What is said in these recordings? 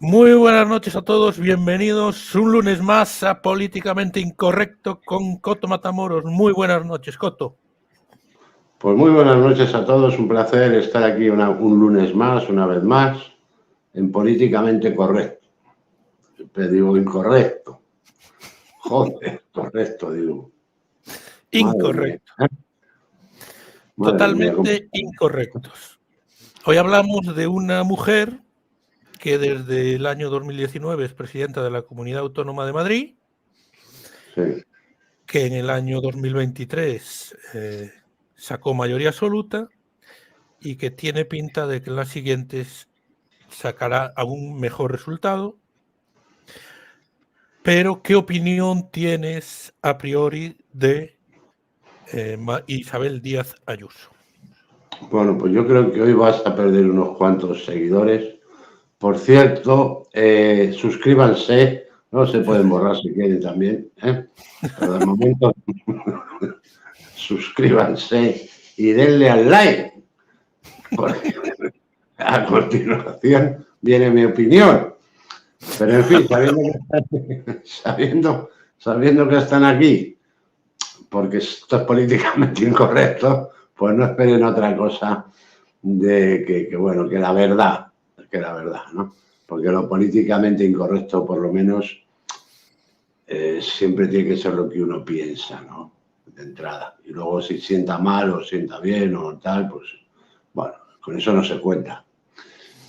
Muy buenas noches a todos, bienvenidos un lunes más a Políticamente Incorrecto con Coto Matamoros. Muy buenas noches, Coto. Pues muy buenas noches a todos, un placer estar aquí un lunes más, una vez más, en Políticamente Correcto. Siempre digo incorrecto. Joder, correcto, digo. Incorrecto. Madre mía, Totalmente incorrectos. Hoy hablamos de una mujer que desde el año 2019 es presidenta de la Comunidad Autónoma de Madrid, sí. que en el año 2023 sacó mayoría absoluta y que tiene pinta de que en las siguientes sacará aún mejor resultado. Pero, ¿qué opinión tienes a priori de Isabel Díaz Ayuso? Bueno, pues yo creo que hoy vas a perder unos cuantos seguidores. Por cierto, suscríbanse, no se pueden borrar si quieren también, pero de momento suscríbanse y denle al like, porque a continuación viene mi opinión. Pero en fin, sabiendo que están aquí, porque esto es políticamente incorrecto, pues no esperen otra cosa de que la verdad, ¿no? Porque lo políticamente incorrecto, por lo menos, siempre tiene que ser lo que uno piensa, ¿no? De entrada. Y luego si sienta mal o sienta bien o tal, pues, bueno, con eso no se cuenta.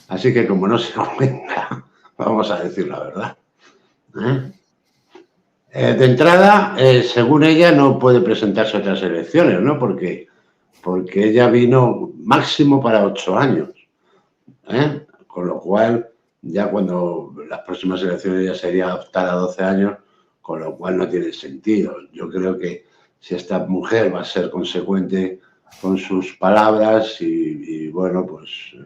Así que como no se cuenta, vamos a decir la verdad. De entrada, según ella, no puede presentarse a otras elecciones, ¿no? Porque ella vino máximo para 8 años. Con lo cual, ya cuando las próximas elecciones ya sería optar a 12 años, con lo cual no tiene sentido. Yo creo que si esta mujer va a ser consecuente con sus palabras y bueno, pues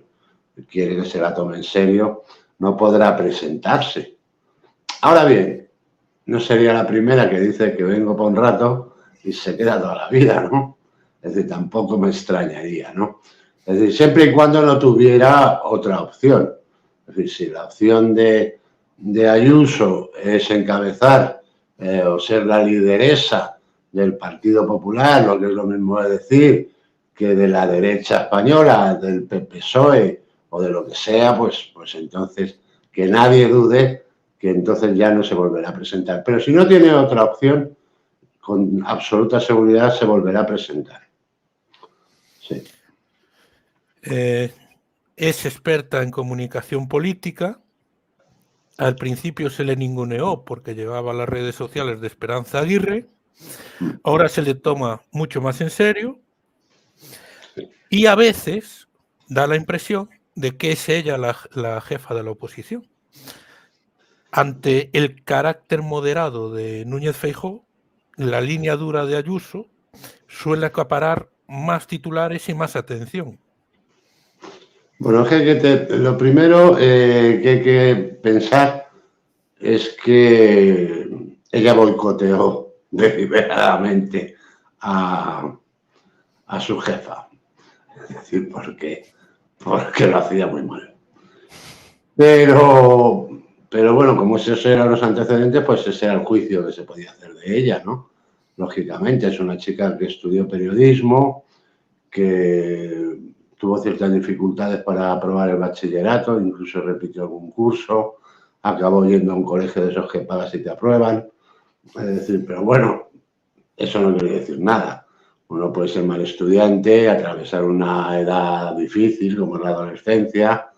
quiere que se la tome en serio, no podrá presentarse. Ahora bien, no sería la primera que dice que vengo por un rato y se queda toda la vida, ¿no? Es decir, tampoco me extrañaría, ¿no? Es decir, siempre y cuando no tuviera otra opción. Es decir, si la opción de Ayuso es encabezar o ser la lideresa del Partido Popular, lo que es lo mismo de decir que de la derecha española, del PSOE o de lo que sea, pues entonces que nadie dude que entonces ya no se volverá a presentar. Pero si no tiene otra opción, con absoluta seguridad se volverá a presentar. Sí. Es experta en comunicación política. Al principio se le ninguneó porque llevaba las redes sociales de Esperanza Aguirre. Ahora se le toma mucho más en serio. Y a veces da la impresión de que es ella la jefa de la oposición. Ante el carácter moderado de Núñez Feijóo, la línea dura de Ayuso suele acaparar más titulares y más atención. Bueno, lo primero que hay que pensar es que ella boicoteó deliberadamente a su jefa. Es decir, porque lo hacía muy mal. Pero bueno, como esos eran los antecedentes, pues ese era el juicio que se podía hacer de ella, ¿no? Lógicamente, es una chica que estudió periodismo, que tuvo ciertas dificultades para aprobar el bachillerato, incluso repitió algún curso, acabó yendo a un colegio de esos que pagas y te aprueban. Es decir, pero bueno, eso no quiere decir nada. Uno puede ser mal estudiante, atravesar una edad difícil como es la adolescencia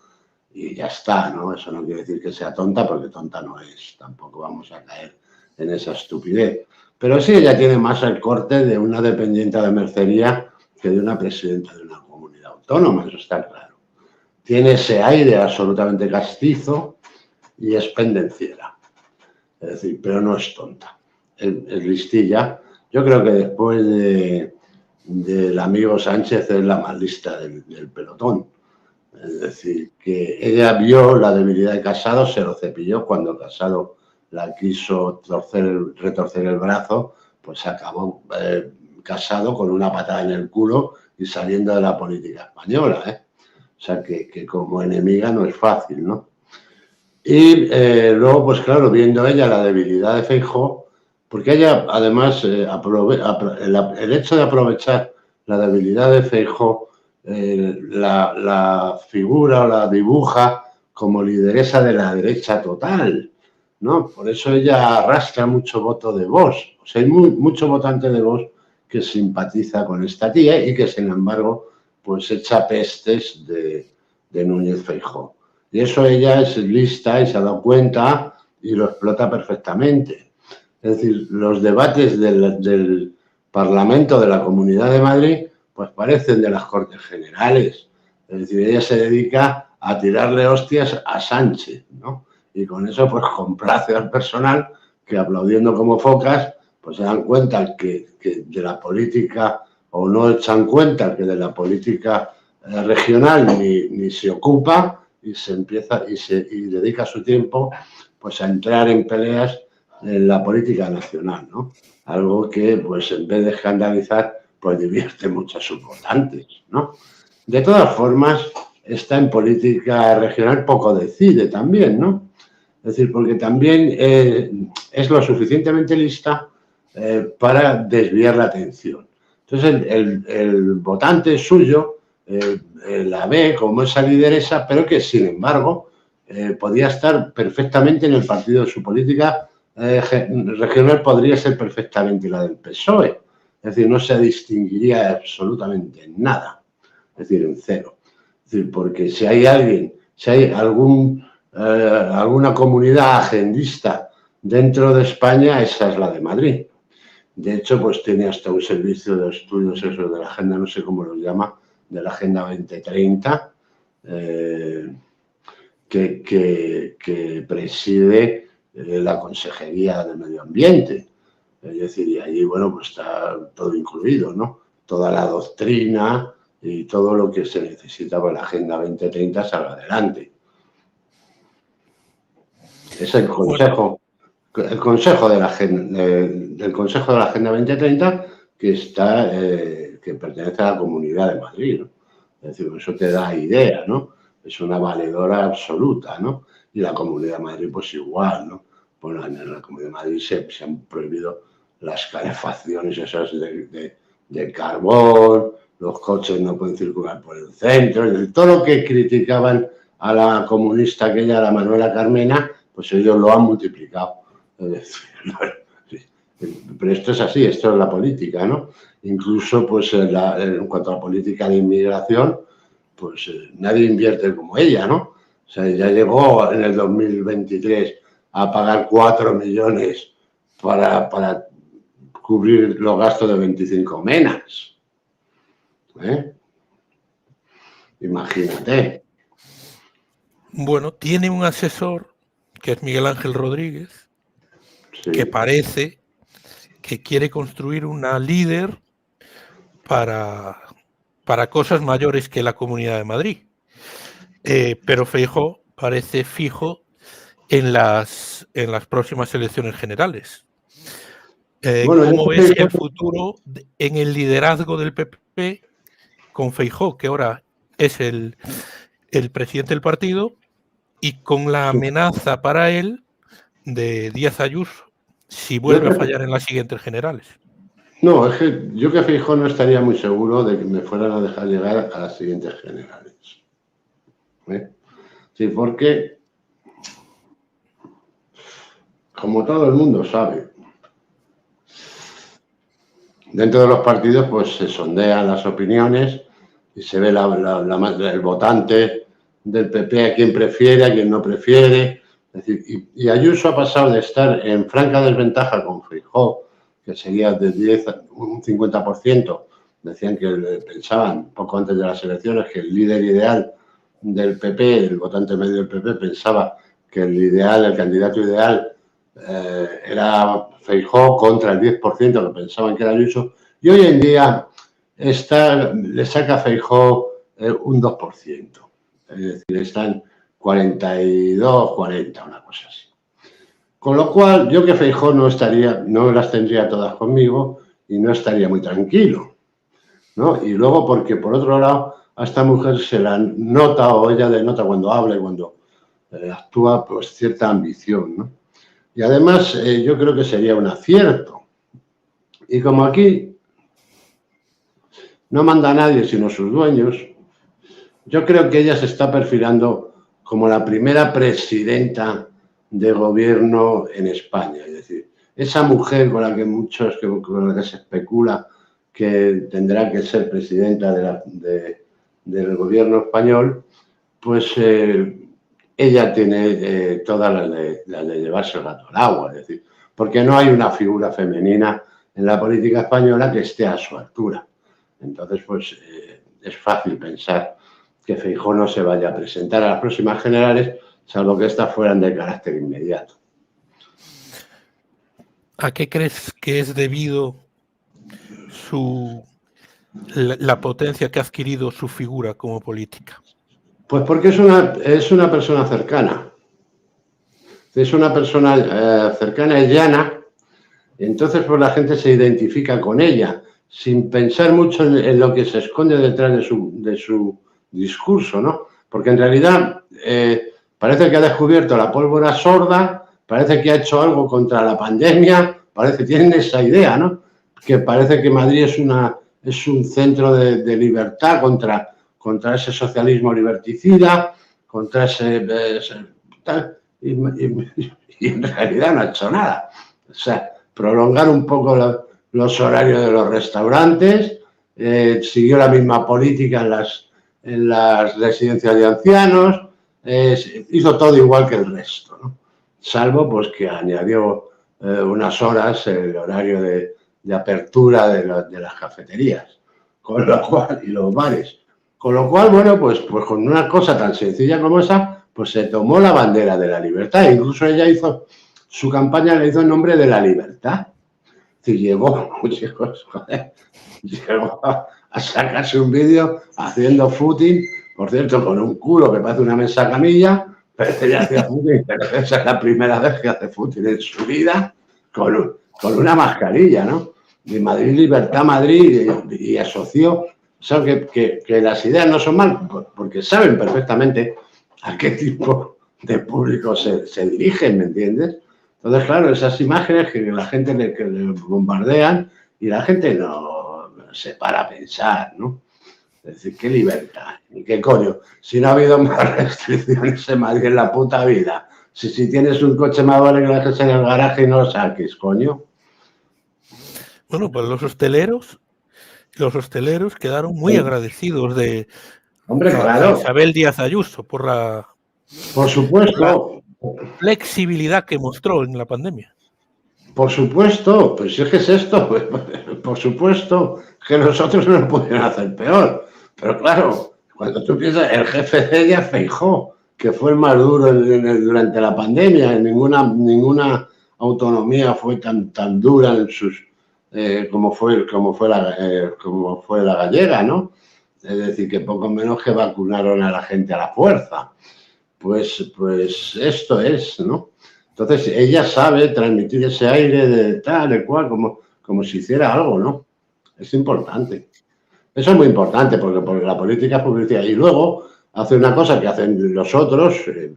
y ya está, ¿no? Eso no quiere decir que sea tonta, porque tonta no es. Tampoco vamos a caer en esa estupidez. Pero sí, ella tiene más el corte de una dependiente de mercería que de una presidenta de una comunidad autónoma, eso está claro. Tiene ese aire absolutamente castizo y es pendenciera. Es decir, pero no es tonta. Es listilla. Yo creo que después del amigo Sánchez es la más lista del pelotón. Es decir, que ella vio la debilidad de Casado, se lo cepilló cuando Casado la quiso retorcer el brazo, pues acabó Casado con una patada en el culo y saliendo de la política española, ¿eh? O sea, que como enemiga no es fácil, ¿no? Y luego, pues claro, viendo ella la debilidad de Feijóo, porque ella además el hecho de aprovechar la debilidad de Feijóo, la figura o la dibuja como lideresa de la derecha total, ¿no? Por eso ella arrastra mucho voto de Vox. O sea, hay mucho votante de Vox que simpatiza con esta tía y que, sin embargo, pues echa pestes de Núñez Feijóo. Y eso ella es lista y se ha dado cuenta y lo explota perfectamente. Es decir, los debates del Parlamento de la Comunidad de Madrid pues parecen de las Cortes Generales. Es decir, ella se dedica a tirarle hostias a Sánchez, ¿no? Y con eso pues complace al personal que, aplaudiendo como focas, pues se dan cuenta que de la política, o no echan cuenta que de la política regional ni se ocupa, y se empieza y dedica su tiempo pues a entrar en peleas en la política nacional, ¿no? Algo que, pues, en vez de escandalizar, pues divierte mucho a sus votantes, ¿no? De todas formas, está en política regional, poco decide también, ¿no? Es decir, porque también es lo suficientemente lista para desviar la atención. Entonces, el votante suyo la ve como esa lideresa, pero que, sin embargo, podía estar perfectamente en el partido de su política regional, podría ser perfectamente la del PSOE. Es decir, no se distinguiría absolutamente en nada. Es decir, en cero. Es decir, porque si hay alguien, si hay alguna comunidad agendista dentro de España, esa es la de Madrid. De hecho, pues tiene hasta un servicio de estudios eso de la agenda, no sé cómo lo llama, de la Agenda 2030, que preside la Consejería de Medio Ambiente. Es decir, y allí, bueno, pues está todo incluido, ¿no? Toda la doctrina y todo lo que se necesita para la Agenda 2030 salga adelante. Es el Consejo, el Consejo de la Agenda, del Consejo de la Agenda 2030 que está, que pertenece a la Comunidad de Madrid, ¿no? Es decir, eso te da idea, ¿no? Es una valedora absoluta, ¿no? Y la Comunidad de Madrid, pues igual, ¿no? Bueno, en la Comunidad de Madrid se han prohibido las calefacciones esas de carbón, los coches no pueden circular por el centro, es decir, todo lo que criticaban a la comunista aquella, a la Manuela Carmena, pues ellos lo han multiplicado. Es decir, pero esto es así, esto es la política, ¿no? Incluso, pues, en cuanto a la política de inmigración, pues nadie invierte como ella, ¿no? O sea, ya llegó en el 2023 a pagar 4 millones para cubrir los gastos de 25 menas. Imagínate. Bueno, tiene un asesor, que es Miguel Ángel Rodríguez, sí, que parece que quiere construir una líder para cosas mayores que la Comunidad de Madrid. Pero Feijóo parece fijo en las próximas elecciones generales. Bueno, ¿cómo ves el futuro en el liderazgo del PP con Feijóo, que ahora es el presidente del partido, y con la amenaza para él de Díaz Ayuso, si vuelve a fallar en las siguientes generales? No, es que yo que Feijóo no estaría muy seguro de que me fueran a dejar llegar a las siguientes generales. Sí, porque, como todo el mundo sabe, dentro de los partidos pues se sondean las opiniones y se ve el votante del PP a quien prefiere, a quien no prefiere. Es decir, y Ayuso ha pasado de estar en franca desventaja con Feijóo, que sería de 10 a un 50%, decían que pensaban poco antes de las elecciones que el líder ideal del PP, el votante medio del PP, pensaba que el candidato ideal era Feijóo contra el 10% que pensaban que era Ayuso, y hoy en día le saca a Feijóo un 2%, es decir, están 42, 40, una cosa así. Con lo cual, yo que Feijóo no las tendría todas conmigo y no estaría muy tranquilo, ¿no? Y luego porque, por otro lado, a esta mujer se la nota, o ella denota cuando habla y cuando actúa pues cierta ambición, ¿no? Y además yo creo que sería un acierto. Y como aquí no manda nadie sino sus dueños, yo creo que ella se está perfilando como la primera presidenta de gobierno en España. Es decir, esa mujer con la que con la que se especula que tendrá que ser presidenta del gobierno español, pues ella tiene todas las de llevarse el gato al agua. Es decir, porque no hay una figura femenina en la política española que esté a su altura. Entonces, pues es fácil pensar que Feijóo no se vaya a presentar a las próximas generales, salvo que estas fueran de carácter inmediato. ¿A qué crees que es debido la potencia que ha adquirido su figura como política? Pues porque es una persona cercana. Es una persona cercana y llana, entonces pues la gente se identifica con ella, sin pensar mucho en lo que se esconde detrás de su discurso, ¿no? Porque en realidad parece que ha descubierto la pólvora sorda, parece que ha hecho algo contra la pandemia, tienen esa idea, ¿no? Que parece que Madrid es un centro de libertad contra ese socialismo liberticida, contra y en realidad no ha hecho nada. O sea, prolongar un poco los horarios de los restaurantes, siguió la misma política en las residencias de ancianos, hizo todo igual que el resto, ¿no? Salvo pues que añadió unas horas el horario de apertura de las cafeterías, con lo cual, y los bares. Con lo cual, bueno, pues con una cosa tan sencilla como esa, pues se tomó la bandera de la libertad. Incluso ella hizo su campaña, le hizo en nombre de la libertad. Y llegó a sacarse un vídeo haciendo footing, por cierto, con un culo que parece una mesa camilla, pero ella hacía footing, pero esa es la primera vez que hace footing en su vida, con una mascarilla, ¿no? De Madrid, Libertad, Madrid, y asoció. Saben que las ideas no son mal, porque saben perfectamente a qué tipo de público se dirigen, ¿me entiendes? Entonces, claro, esas imágenes que la gente que le bombardean y la gente no se para a pensar, ¿no? Es decir, qué libertad, ni qué coño. Si no ha habido más restricciones en Madrid en la puta vida. Si tienes un coche más vale que lo dejes en el garaje y no lo saques, coño. Bueno, pues los hosteleros quedaron muy agradecidos de Hombre, a claro. Isabel Díaz Ayuso por la supuesto. Flexibilidad que mostró en la pandemia. Por supuesto, pues si es que es esto, pues, por supuesto que nosotros no lo pudieron hacer peor. Pero claro, cuando tú piensas, el jefe de ella, Feijóo, que fue el más duro durante la pandemia, ninguna autonomía fue tan dura en sus como fue la gallega, ¿no? Es decir, que poco menos que vacunaron a la gente a la fuerza. Pues esto es, ¿no? Entonces ella sabe transmitir ese aire de tal, de cual, como si hiciera algo, ¿no? Es importante. Eso es muy importante porque la política es publicidad. Y luego hace una cosa que hacen los otros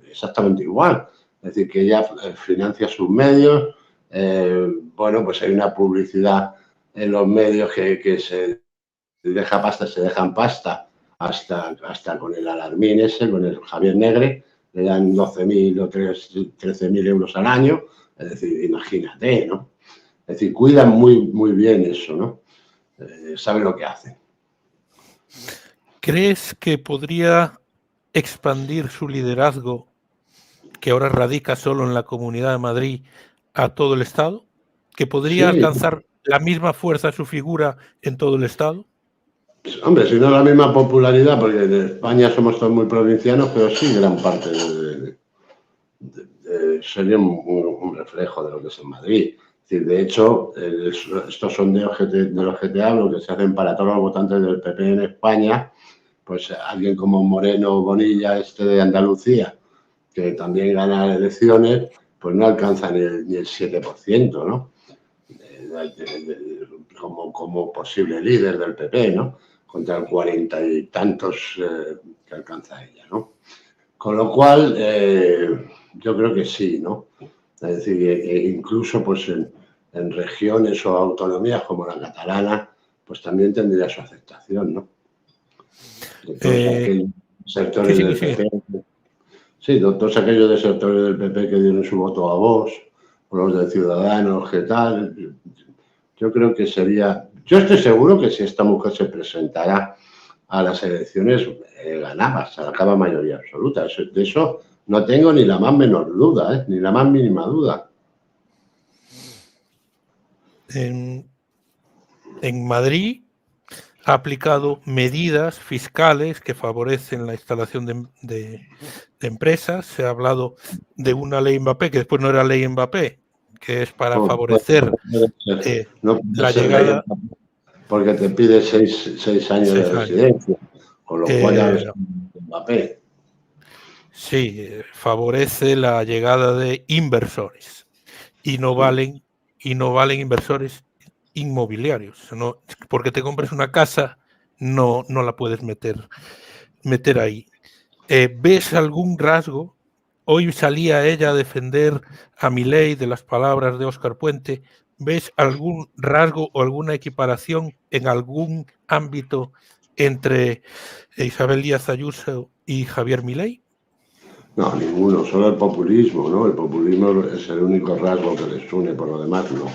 exactamente igual. Es decir, que ella financia sus medios. Bueno, pues hay una publicidad en los medios que se dejan pasta hasta con el Alarmín ese, con el Javier Negre, le dan 12.000 o 13.000 euros al año. Es decir, imagínate, ¿no? Es decir, cuidan muy bien eso, ¿no? Saben lo que hacen. ¿Crees que podría expandir su liderazgo, que ahora radica solo en la Comunidad de Madrid, a todo el Estado? ¿Que podría alcanzar la misma fuerza su figura en todo el Estado? Hombre, si no la misma popularidad, porque en España somos todos muy provincianos, pero sí gran parte sería un reflejo de lo que es en Madrid. Es decir, de hecho, estos sondeos de los que te hablo, que se hacen para todos los votantes del PP en España, pues alguien como Moreno Bonilla, de Andalucía, que también gana elecciones, pues no alcanza ni el 7%, ¿no? Como posible líder del PP, ¿no? Contra el 40 y tantos que alcanza ella, ¿no? Con lo cual, yo creo que sí, ¿no? Es decir, incluso pues en regiones o autonomías como la catalana, pues también tendría su aceptación, ¿no? De todos aquellos sectores del PP. Sí, todos aquellos de sectores del PP que dieron su voto a Vox, o los de Ciudadanos, ¿qué tal? Yo creo que sería... Yo estoy seguro que si esta mujer se presentara a las elecciones, ganaba, sacaba mayoría absoluta. De eso no tengo ni la más menor duda, ni la más mínima duda. En Madrid ha aplicado medidas fiscales que favorecen la instalación de empresas. Se ha hablado de una ley Mbappé, que después no era ley Mbappé, que es para favorecer la llegada... Porque te pide 6 años de residencia, con lo cual ya ves Mbappé. Sí, favorece la llegada de inversores y no valen inversores inmobiliarios. No, porque te compres una casa, no la puedes meter ahí. ¿Ves algún rasgo? Hoy salía ella a defender a Milei de las palabras de Óscar Puente. ¿Ves algún rasgo o alguna equiparación en algún ámbito entre Isabel Díaz Ayuso y Javier Milei? No, ninguno, solo el populismo, ¿no? El populismo es el único rasgo que les une, por lo demás no.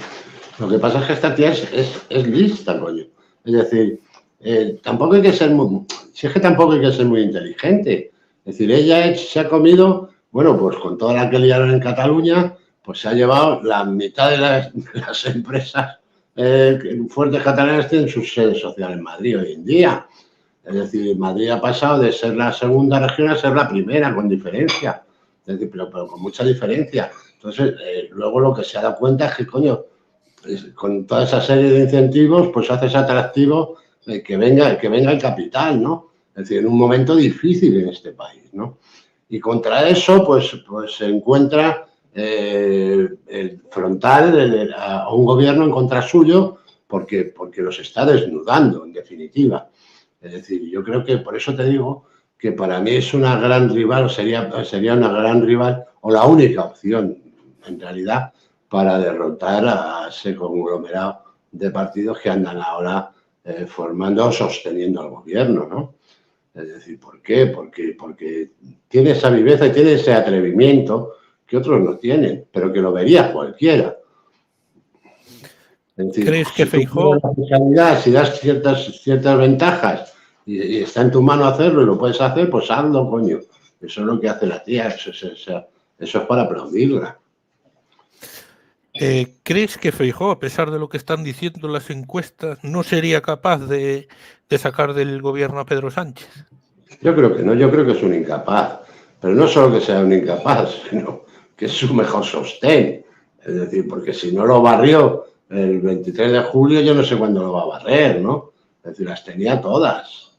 Lo que pasa es que esta tía es lista, coño. Es decir, tampoco hay que ser muy... Si es que tampoco hay que ser muy inteligente. Es decir, ella se ha comido, bueno, pues con toda la que liaron en Cataluña, pues se ha llevado la mitad de las empresas fuertes catalanas tienen su sede social en Madrid hoy en día. Es decir, Madrid ha pasado de ser la segunda región a ser la primera, con diferencia. Es decir, pero con mucha diferencia. Entonces, luego lo que se ha dado cuenta es que, coño, con toda esa serie de incentivos, pues haces atractivo que venga el capital, ¿no? Es decir, en un momento difícil en este país, ¿no? Y contra eso, pues se encuentra el frontal a un gobierno en contra suyo porque los está desnudando, en definitiva. Es decir, yo creo que por eso te digo que para mí es una gran rival, sería una gran rival o la única opción, en realidad, para derrotar a ese conglomerado de partidos que andan ahora formando o sosteniendo al gobierno, ¿no? Es decir, ¿por qué? Porque tiene esa viveza y tiene ese atrevimiento que otros no tienen, pero que lo vería cualquiera. Es decir, ¿crees que Feijóo? Si das ciertas ventajas y está en tu mano hacerlo y lo puedes hacer, pues hazlo, coño. Eso es lo que hace la tía, eso es para aplaudirla. ¿Crees que Feijóo, a pesar de lo que están diciendo las encuestas, no sería capaz de sacar del gobierno a Pedro Sánchez? Yo creo que no, yo creo que es un incapaz. Pero no solo que sea un incapaz, sino que es su mejor sostén. Es decir, porque si no lo barrió el 23 de julio, yo no sé cuándo lo va a barrer, ¿no? Es decir, las tenía todas,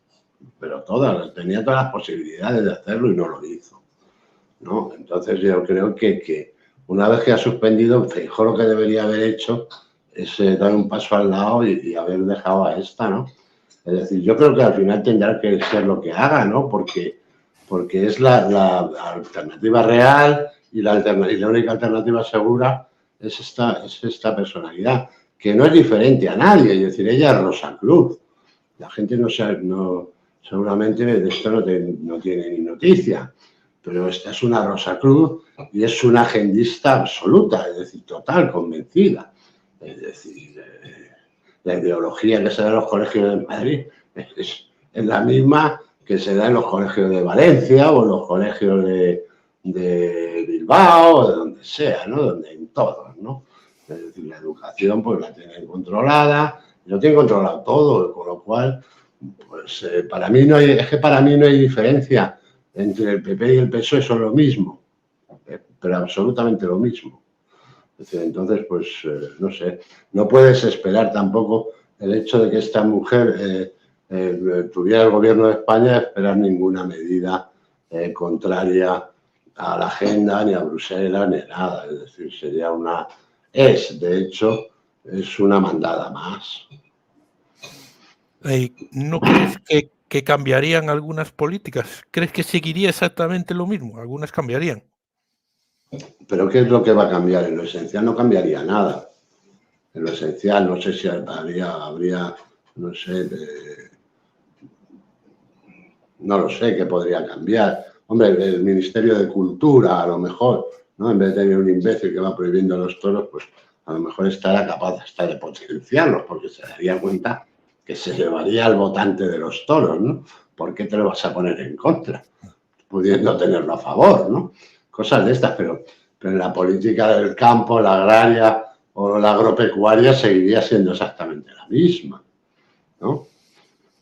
pero todas, tenía todas las posibilidades de hacerlo y no lo hizo, ¿no? Entonces yo creo que una vez que ha suspendido, Feijóo lo que debería haber hecho es dar un paso al lado y haber dejado a esta, ¿no? Es decir, yo creo que al final tendrá que ser lo que haga, ¿no? Porque es la alternativa real y la única alternativa segura es esta personalidad, que no es diferente a nadie. Es decir, ella es Rosa Cruz. La gente seguramente de esto no tiene ni noticia, pero esta es una Rosa Cruz y es una agendista absoluta, es decir, total, convencida. Es decir, la ideología que se da en los colegios de Madrid es la misma que se da en los colegios de Valencia o en los colegios de Bilbao o de donde sea, ¿no? En todos, ¿no? Es decir, la educación pues la tienen controlada, lo tienen controlado todo, con lo cual, pues para mí no hay diferencia entre el PP y el PSOE, son lo mismo, pero absolutamente lo mismo. Es decir, entonces, pues, no sé, no puedes esperar tampoco el hecho de que esta mujer tuviera el gobierno de España, esperar ninguna medida contraria a la agenda, ni a Bruselas, ni nada. Es decir, de hecho, es una mandada más. ¿No crees que cambiarían algunas políticas. ¿Crees que seguiría exactamente lo mismo? Algunas cambiarían. Pero ¿qué es lo que va a cambiar? En lo esencial no cambiaría nada. En lo esencial, no sé si habría no sé, no lo sé qué podría cambiar. Hombre, el Ministerio de Cultura, a lo mejor, ¿no? En vez de tener un imbécil que va prohibiendo los toros, pues a lo mejor estará capaz hasta de potenciarlos, porque se daría cuenta que se llevaría al votante de los toros, ¿no? ¿Por qué te lo vas a poner en contra? Pudiendo tenerlo a favor, ¿no? Cosas de estas, pero en la política del campo, la agraria o la agropecuaria seguiría siendo exactamente la misma, ¿no?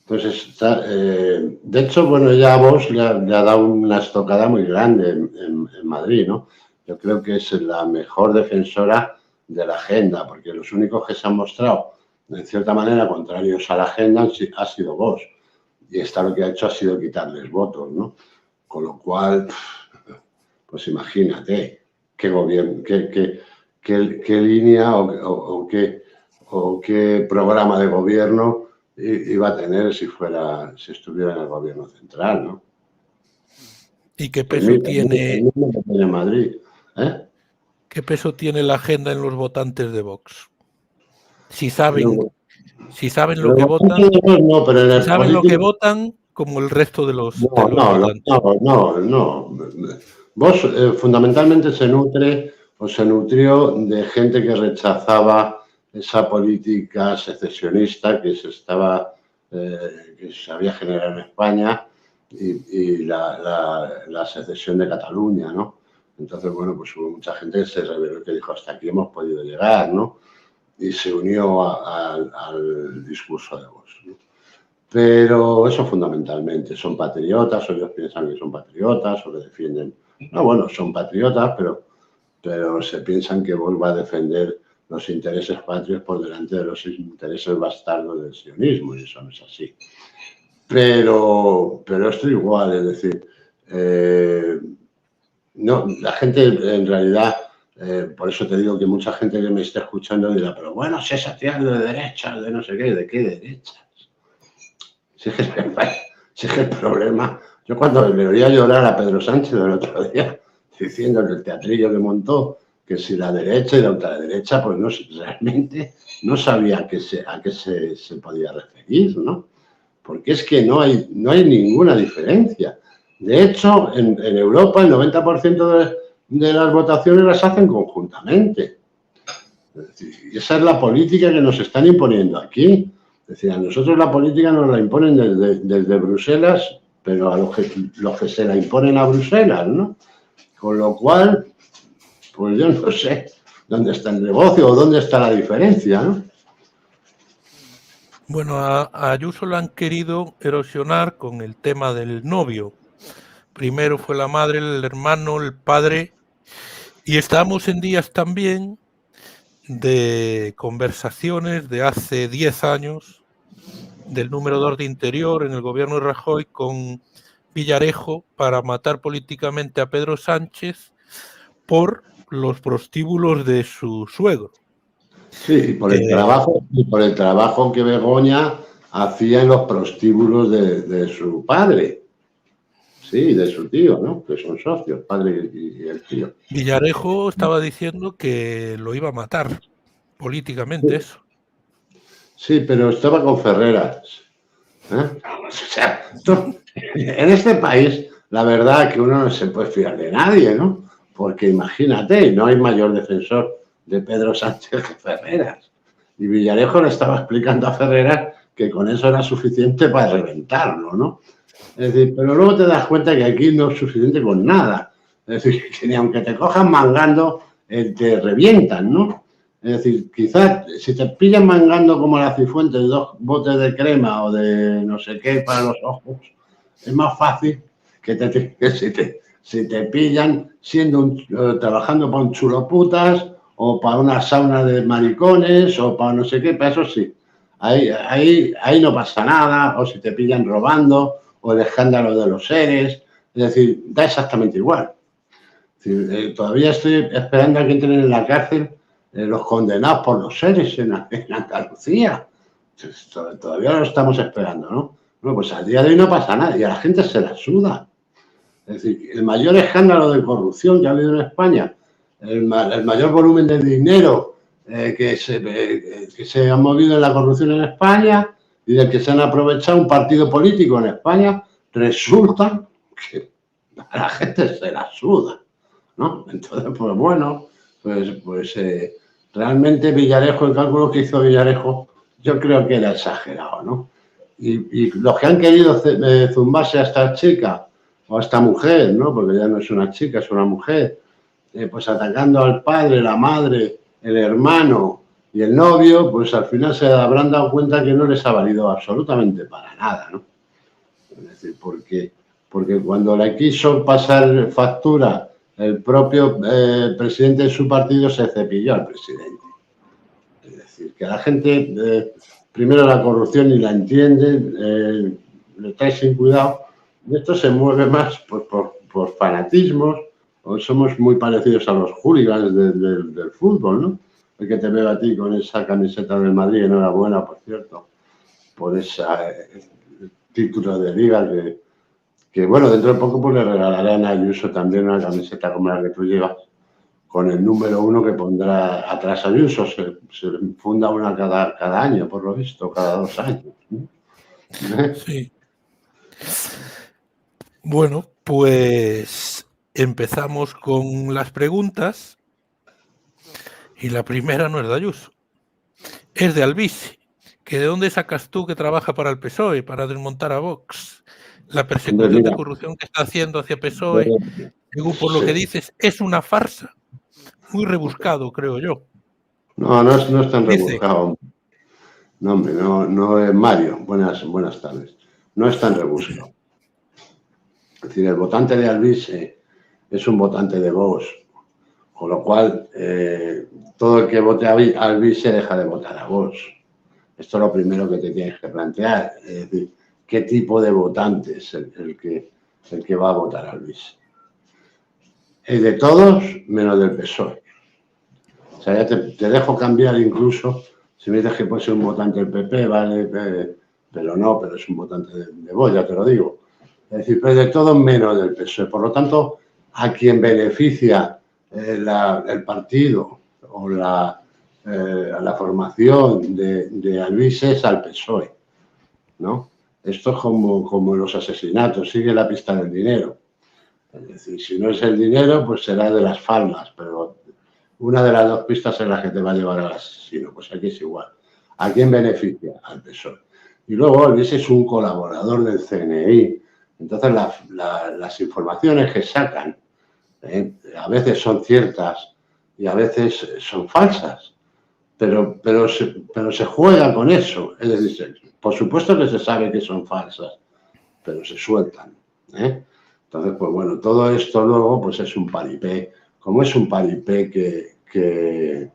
Entonces, de hecho, bueno, ya Vox le ha dado una estocada muy grande en Madrid, ¿no? Yo creo que es la mejor defensora de la agenda, porque los únicos que se han mostrado, en cierta manera, contrarios a la agenda ha sido Vox. Y esta lo que ha hecho ha sido quitarles votos, ¿no? Con lo cual, pues imagínate qué gobierno, qué línea o qué programa de gobierno iba a tener si estuviera en el gobierno central, ¿no? ¿Y qué peso tiene Madrid? ¿Qué peso tiene la agenda en los votantes de Vox? Si saben lo que votan, no, pero en si saben lo que votan, como el resto de los votantes. No. Vox fundamentalmente se nutrió de gente que rechazaba esa política secesionista que se había generado en España y la secesión de Cataluña, ¿no? Entonces, bueno, pues hubo mucha gente que se rebeló y que dijo, hasta aquí hemos podido llegar, ¿no? Y se unió al discurso de Vox, ¿no? Pero eso fundamentalmente, son patriotas, o ellos piensan que son patriotas, o que defienden... No, bueno, son patriotas, pero se piensan que Vox va a defender los intereses patrios por delante de los intereses bastardos del sionismo, y eso no es así. Pero esto igual, es decir, no, la gente en realidad, por eso te digo que mucha gente que me está escuchando dirá, pero bueno, si es haciendo de derechas, de no sé qué, ¿de qué derechas? Si es que el problema... Yo cuando le oía llorar a Pedro Sánchez el otro día, diciéndole el teatrillo que montó, que si la derecha y la ultraderecha, pues no, realmente no sabía a qué se podía referir, ¿no? Porque es que no hay ninguna diferencia. De hecho, en Europa el 90% de las votaciones las hacen conjuntamente. Es decir, esa es la política que nos están imponiendo aquí. Es decir, a nosotros la política nos la imponen desde Bruselas, pero a los que se la imponen a Bruselas, ¿no? Con lo cual, pues yo no sé dónde está el negocio o dónde está la diferencia, ¿no? Bueno, a Ayuso lo han querido erosionar con el tema del novio. Primero fue la madre, el hermano, el padre, y estamos en días también de conversaciones de hace 10 años del número 2 de Interior en el gobierno de Rajoy con Villarejo para matar políticamente a Pedro Sánchez por los prostíbulos de su suegro. Sí, por el trabajo que Begoña hacía en los prostíbulos de su padre. Sí, de su tío, ¿no? Que son socios, padre y el tío. Villarejo estaba diciendo que lo iba a matar políticamente, eso. Sí, pero estaba con Ferreras. O sea, en este país, la verdad que uno no se puede fiar de nadie, ¿no? Porque imagínate, no hay mayor defensor de Pedro Sánchez que Ferreras. Y Villarejo le estaba explicando a Ferreras que con eso era suficiente para reventarlo, ¿no? Es decir, pero luego te das cuenta que aquí no es suficiente con nada. Es decir, que ni aunque te cojan mangando, te revientan, ¿no? Es decir, quizás si te pillan mangando como la Cifuentes 2 botes de crema o de no sé qué para los ojos, es más fácil que si te pillan trabajando para un chuloputas o para una sauna de maricones o para no sé qué, para eso sí. Ahí no pasa nada, o si te pillan robando o el escándalo de los seres, es decir, da exactamente igual. Es decir, todavía estoy esperando a que entren en la cárcel los condenados por los seres en Andalucía. Todavía lo estamos esperando, ¿no? Bueno, pues al día de hoy no pasa nada y a la gente se la suda. Es decir, el mayor escándalo de corrupción que ha habido en España, el mayor volumen de dinero que se ha movido en la corrupción en España y del que se han aprovechado un partido político en España, resulta que a la gente se la suda, ¿no? Entonces, pues bueno, realmente Villarejo, el cálculo que hizo Villarejo, yo creo que era exagerado, ¿no? Y los que han querido zumbarse a esta chica o a esta mujer, ¿no? Porque ya no es una chica, es una mujer, pues atacando al padre, la madre, el hermano y el novio, pues al final se habrán dado cuenta que no les ha valido absolutamente para nada, ¿no? Es decir, porque cuando le quiso pasar factura el propio presidente de su partido, se cepilló al presidente. Es decir, que la gente, primero la corrupción ni la entiende, le trae sin cuidado, y esto se mueve más por fanatismos, o somos muy parecidos a los hooligans del fútbol, ¿no? El que te veo a ti con esa camiseta del Madrid, enhorabuena, por cierto, por ese título de liga que, bueno, dentro de poco pues le regalarán a Ayuso también una camiseta como la que tú llevas, con el número 1 que pondrá atrás Ayuso. Se funda una cada año, por lo visto, cada 2 años. Sí. Bueno, pues empezamos con las preguntas y la primera no es de Ayuso, es de Alvise, que ¿de dónde sacas tú que trabaja para el PSOE, para desmontar a Vox? La persecución de corrupción que está haciendo hacia PSOE, según por lo que dices, es una farsa. Muy rebuscado, creo yo. No es tan rebuscado. No, hombre, no es Mario. Buenas tardes. No es tan rebuscado. Es decir, el votante de Alvise es un votante de Vox, con lo cual todo el que vote a Alvise deja de votar a Vox. Esto es lo primero que te tienes que plantear. Es decir, ¿qué tipo de votante es el que va a votar a Alvise? Es de todos menos del PSOE. O sea, ya te dejo cambiar incluso, si me dices que puede ser un votante del PP, vale, pero no, pero es un votante de Vox, ya te lo digo. Es decir, pero de todo menos del PSOE. Por lo tanto, a quien beneficia el partido o la formación de Alvise es al PSOE, ¿no? Esto es como los asesinatos, sigue la pista del dinero. Es decir, si no es el dinero, pues será de las faldas, pero una de las dos pistas es la que te va a llevar al asesino. Pues aquí es igual. ¿A quién beneficia? Al PSOE. Y luego Alvise es un colaborador del CNI. Entonces las informaciones que sacan a veces son ciertas y a veces son falsas, pero se juega con eso. Es decir, por supuesto que se sabe que son falsas, pero se sueltan. Entonces, pues bueno, todo esto luego pues es un paripé. Como es un paripé que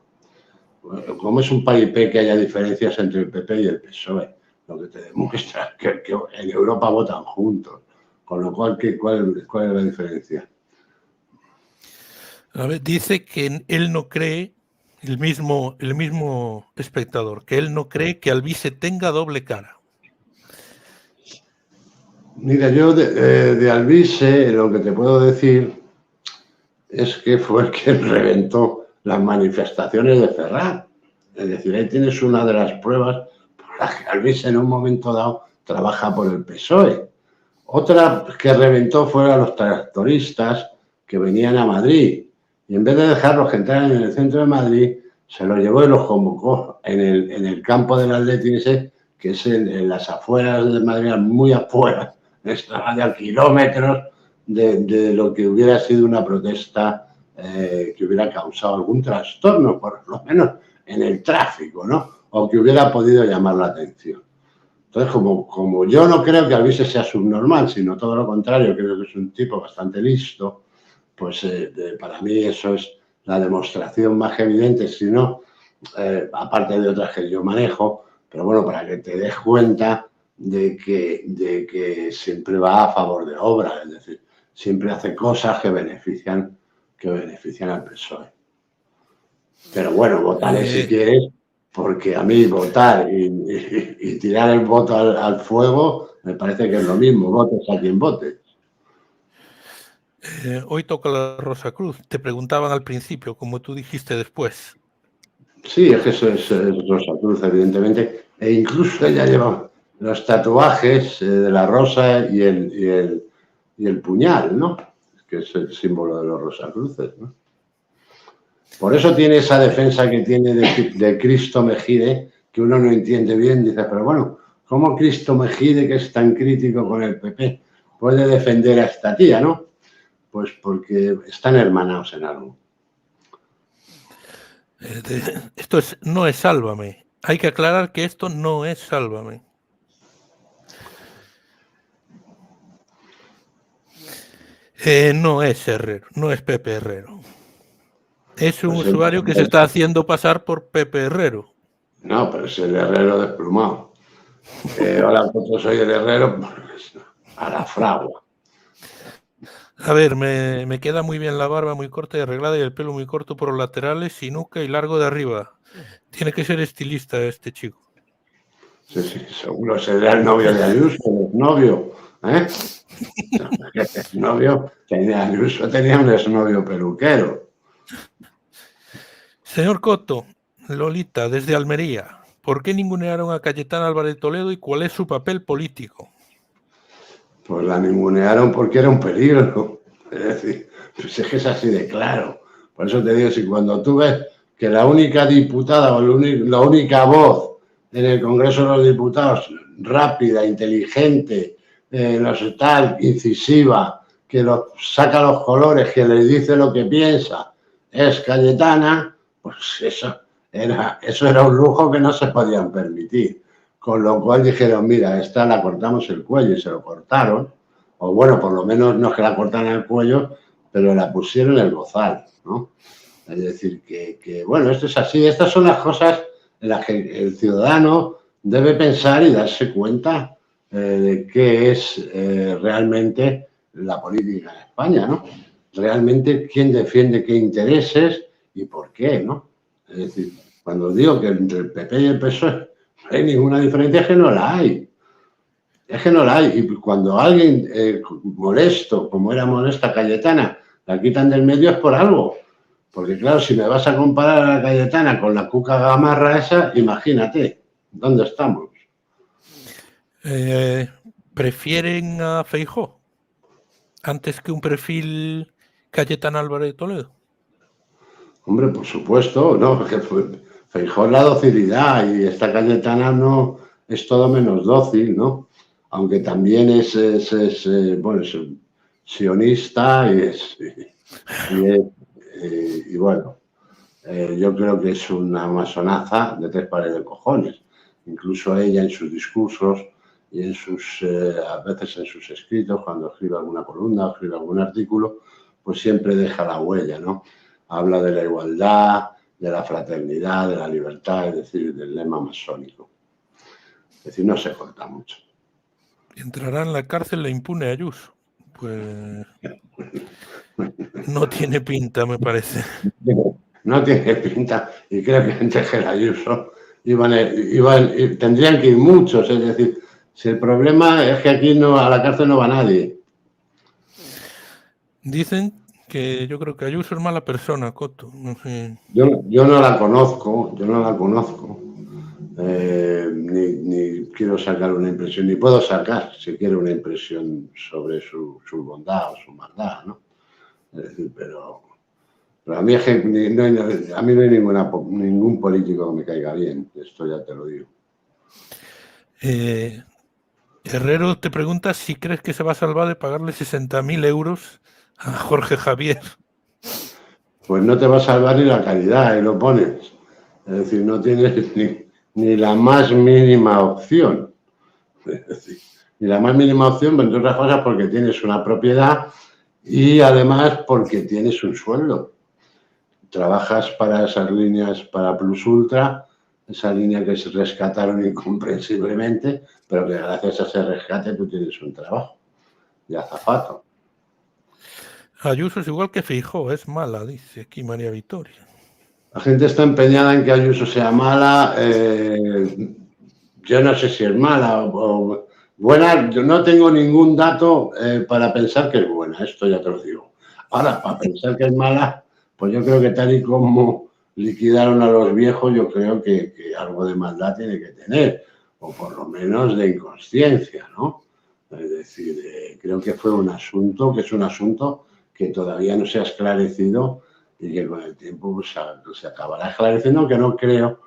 haya diferencias entre el PP y el PSOE, lo que te demuestra que en Europa votan juntos. Con lo cual, ¿cuál es la diferencia? A ver, dice que él no cree, el mismo espectador, que él no cree que Alvise tenga doble cara. Mira, yo de Alvise lo que te puedo decir es que fue el que reventó las manifestaciones de Ferraz. Es decir, ahí tienes una de las pruebas por las que Alvise en un momento dado trabaja por el PSOE. Otra que reventó fueron a los tractoristas que venían a Madrid y en vez de dejarlos que entraran en el centro de Madrid, se los llevó y los convocó en el campo del Atleti ese, que es en las afueras de Madrid, muy afuera, estaba a kilómetros de lo que hubiera sido una protesta que hubiera causado algún trastorno, por lo menos en el tráfico, ¿no? O que hubiera podido llamar la atención. Entonces, como yo no creo que Alvise sea subnormal, sino todo lo contrario, creo que es un tipo bastante listo, pues para mí eso es la demostración más evidente, si no, aparte de otras que yo manejo, pero bueno, para que te des cuenta de que siempre va a favor de obra, es decir, siempre hace cosas que benefician al PSOE. Pero bueno, votaré si quieres, porque a mí votar y tirar el voto al fuego Me parece que es lo mismo, votes a quien vote. Hoy toca la Rosa Cruz. Te preguntaban al principio, como tú dijiste después. Sí, es que eso es Rosa Cruz, evidentemente. E incluso ella lleva los tatuajes de la rosa y el puñal, ¿no? Que es el símbolo de los Rosacruces, ¿no? Por eso tiene esa defensa que tiene de Cristo Mejide, que uno no entiende bien. Dice, pero bueno, ¿cómo Cristo Mejide, que es tan crítico con el PP, puede defender a esta tía, no? Pues porque están hermanados en algo. Esto no es Sálvame. Hay que aclarar que esto no es Sálvame. No es Herrero, no es Pepe Herrero. Es un usuario que se está haciendo pasar por Pepe Herrero. No, pero es el Herrero desplumado. Hola, pues soy el Herrero, pues, a la fragua. A ver, me queda muy bien la barba muy corta y arreglada y el pelo muy corto por los laterales, sin nuca y largo de arriba. Tiene que ser estilista este chico. Sí, seguro será el novio de Ayuso, el novio, ¿eh? El novio tenía Ayuso, tenía un exnovio peluquero. Señor Coto, Lolita, desde Almería, ¿por qué ningunearon a Cayetana Álvarez de Toledo y cuál es su papel político? Pues la ningunearon porque era un peligro. Es decir, pues es que es así de claro. Por eso te digo, si cuando tú ves que la única diputada o la única voz en el Congreso de los Diputados, rápida, inteligente, tal, incisiva, que saca los colores, que les dice lo que piensa, es Cayetana, pues eso era un lujo que no se podían permitir. Con lo cual dijeron, mira, esta la cortamos el cuello y se lo cortaron. O bueno, por lo menos no es que la cortaran el cuello, pero la pusieron en el bozal, ¿no? Es decir, que bueno, esto es así. Estas son las cosas en las que el ciudadano debe pensar y darse cuenta de qué es realmente la política en España, ¿no? Realmente quién defiende qué intereses y por qué, ¿no? Es decir, cuando digo que entre el PP y el PSOE no hay ninguna diferencia, es que no la hay. Es que no la hay. Y cuando alguien molesto, como era molesta Cayetana, la quitan del medio es por algo. Porque claro, si me vas a comparar a la Cayetana con la Cuca Gamarra esa, imagínate, ¿dónde estamos? ¿Prefieren a Feijóo antes que un perfil Cayetana Álvarez de Toledo? Hombre, por supuesto, ¿no? Porque Feijóo es la docilidad y esta Cayetana no es todo menos dócil, ¿no? Aunque también es sionista y bueno, yo creo que es una masonaza de tres pares de cojones. Incluso ella en sus discursos y a veces en sus escritos, cuando escribe alguna columna o escribe algún artículo, pues siempre deja la huella, ¿no? Habla de la igualdad, de la fraternidad, de la libertad, es decir, del lema masónico. Es decir, no se corta mucho. ¿Entrará en la cárcel la impune Ayuso? Pues no tiene pinta, me parece. No tiene pinta, y creo que antes que el Ayuso tendrían que ir muchos, es decir, si el problema es que aquí a la cárcel no va nadie. Dicen que yo creo que Ayuso es mala persona, Coto. No sé. Yo no la conozco, ni quiero sacar una impresión, ni puedo sacar siquiera una impresión sobre su bondad o su maldad, ¿no? Es decir, pero a mí, no hay ningún político que me caiga bien, esto ya te lo digo. Herrero te pregunta si crees que se va a salvar de pagarle 60.000 euros a Jorge Javier. Pues no te va a salvar ni la caridad, ahí lo pones. Es decir, no tienes ni la más mínima opción. Es decir, ni la más mínima opción, entre otras cosas, porque tienes una propiedad y además porque tienes un sueldo. Trabajas para esas líneas, para Plus Ultra, esa línea que se rescataron incomprensiblemente, pero que gracias a ese rescate tú tienes un trabajo de azafato. Ayuso es igual que Feijóo, es mala, dice aquí María Victoria. La gente está empeñada en que Ayuso sea mala. Yo no sé si es mala Buena, yo no tengo ningún dato para pensar que es buena, esto ya te lo digo. Ahora, para pensar que es mala, pues yo creo que tal y como liquidaron a los viejos, yo creo que algo de maldad tiene que tener, o por lo menos de inconsciencia, ¿no? Es decir, creo que fue un asunto, que es un asunto que todavía no se ha esclarecido y que con el tiempo pues, se acabará esclareciendo, aunque no creo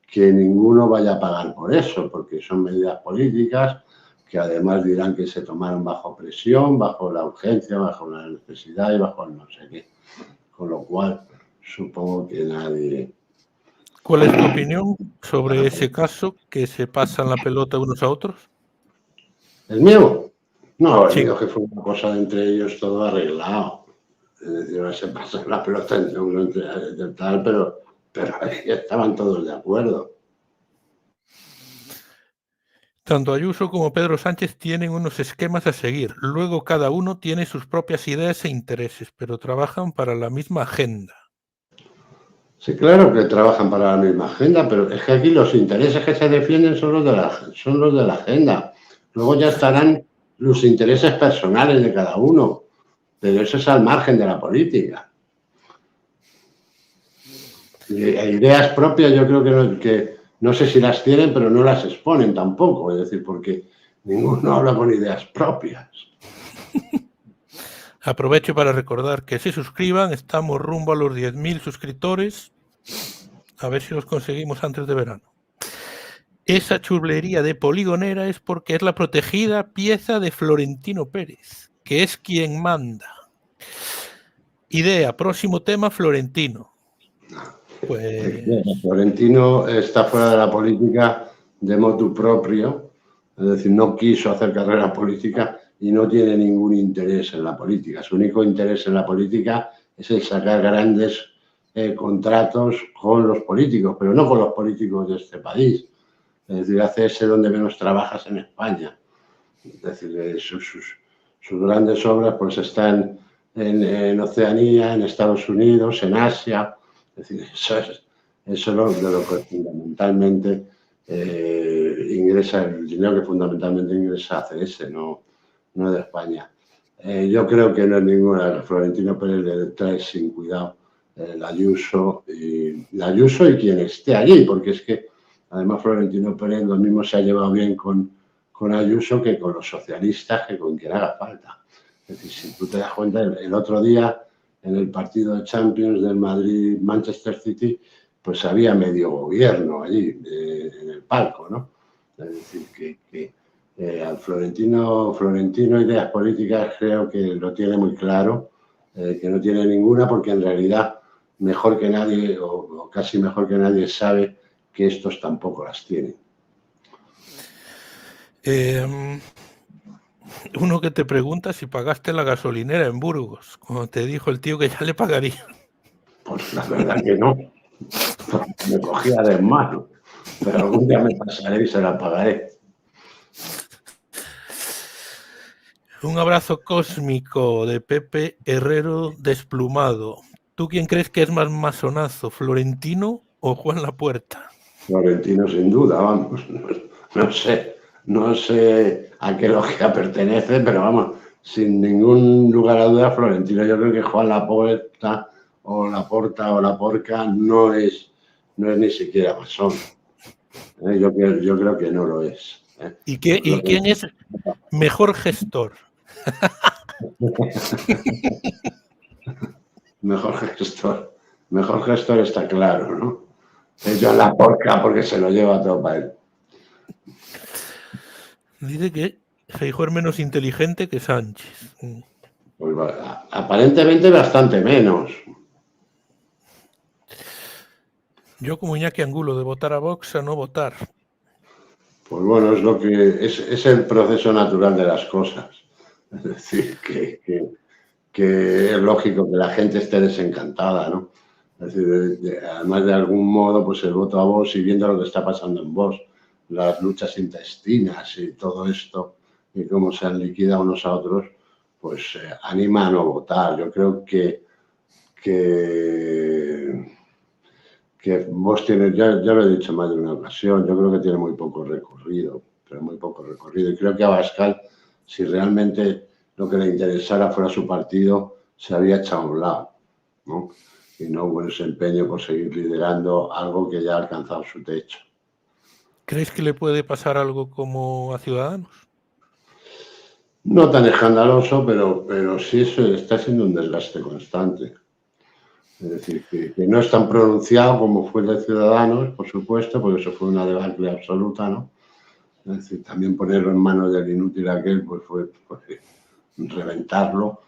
que ninguno vaya a pagar por eso, porque son medidas políticas que además dirán que se tomaron bajo presión, bajo la urgencia, bajo la necesidad y bajo el no sé qué. Con lo cual, supongo que nadie... ¿Cuál es tu opinión sobre ese caso que se pasan la pelota unos a otros? ¿El mío? No, el Sí. mío que fue una cosa de entre ellos todo arreglado. Es decir, ahora se pasan la pelota entre uno entre tal, pero ahí estaban todos de acuerdo. Tanto Ayuso como Pedro Sánchez tienen unos esquemas a seguir. Luego cada uno tiene sus propias ideas e intereses, pero trabajan para la misma agenda. Sí, claro que trabajan para la misma agenda, pero es que aquí los intereses que se defienden son los de la agenda. Luego ya estarán los intereses personales de cada uno, pero eso es al margen de la política. Ideas propias yo creo que no sé si las tienen, pero no las exponen tampoco, es decir, porque ninguno habla con ideas propias. Aprovecho para recordar que se suscriban, estamos rumbo a los 10.000 suscriptores, a ver si los conseguimos antes de verano. Esa churlería de poligonera es porque es la protegida pieza de Florentino Pérez, que es quien manda. Idea, próximo tema, Florentino. Pues... Florentino está fuera de la política de motu propio, es decir, no quiso hacer carrera política y no tiene ningún interés en la política. Su único interés en la política es el sacar grandes contratos con los políticos, pero no con los políticos de este país. Es decir, hace ese donde menos trabajas en España. Es decir, sus grandes obras pues están en Oceanía, en Estados Unidos, en Asia. Es decir, eso es de lo que fundamentalmente ingresa, el dinero que fundamentalmente ingresa a CS, no de España. Yo creo que no es ninguna. Florentino Pérez le trae sin cuidado la Ayuso y quien esté allí, porque es que además Florentino Pérez lo mismo se ha llevado bien con Ayuso que con los socialistas, que con quien haga falta. Es decir, si tú te das cuenta, el otro día en el partido de Champions del Madrid-Manchester City, pues había medio gobierno allí en el palco, ¿no? Es decir, que al Florentino ideas políticas creo que lo tiene muy claro, que no tiene ninguna, porque en realidad mejor que nadie o casi mejor que nadie sabe que estos tampoco las tienen. Uno que te pregunta si pagaste la gasolinera en Burgos, cuando te dijo el tío que ya le pagaría. Pues la verdad que no. Me cogía de mano, pero algún día me pasaré y se la pagaré. Un abrazo cósmico de Pepe Herrero Desplumado. ¿Tú quién crees que es más masonazo, Florentino o Juan Lapuerta? Florentino sin duda, vamos. No sé a qué logia pertenece, pero vamos, sin ningún lugar a duda, Florentino. Yo creo que Juan Lapuerta o Laporta o Laporca no es ni siquiera masón. Yo creo que no lo es. ¿Y quién es mejor gestor? Mejor gestor está claro, ¿no? Es Joan Laporca porque se lo lleva todo para él. Dice que Feijóo es menos inteligente que Sánchez. Pues aparentemente bastante menos. Yo como Iñaki Angulo, de votar a Vox a no votar. Pues bueno, es lo que es el proceso natural de las cosas. Es decir, que es lógico que la gente esté desencantada, ¿no? Es decir, además de algún modo, pues el voto a Vox y viendo lo que está pasando en Vox, las luchas intestinas y todo esto, y cómo se han liquidado unos a otros, pues anima a no votar. Yo creo que Vox tiene, ya lo he dicho más de una ocasión, yo creo que tiene muy poco recorrido. muy poco recorrido. Y creo que Abascal, si realmente lo que le interesara fuera su partido, se había echado a un lado, ¿no? Y no hubo ese empeño por seguir liderando algo que ya ha alcanzado su techo. ¿Crees que le puede pasar algo como a Ciudadanos? No tan escandaloso, pero sí eso está siendo un desgaste constante. Es decir, que no es tan pronunciado como fue el de Ciudadanos, por supuesto, porque eso fue una debacle absoluta, ¿no? Es decir, también ponerlo en manos del inútil aquel, pues fue reventarlo,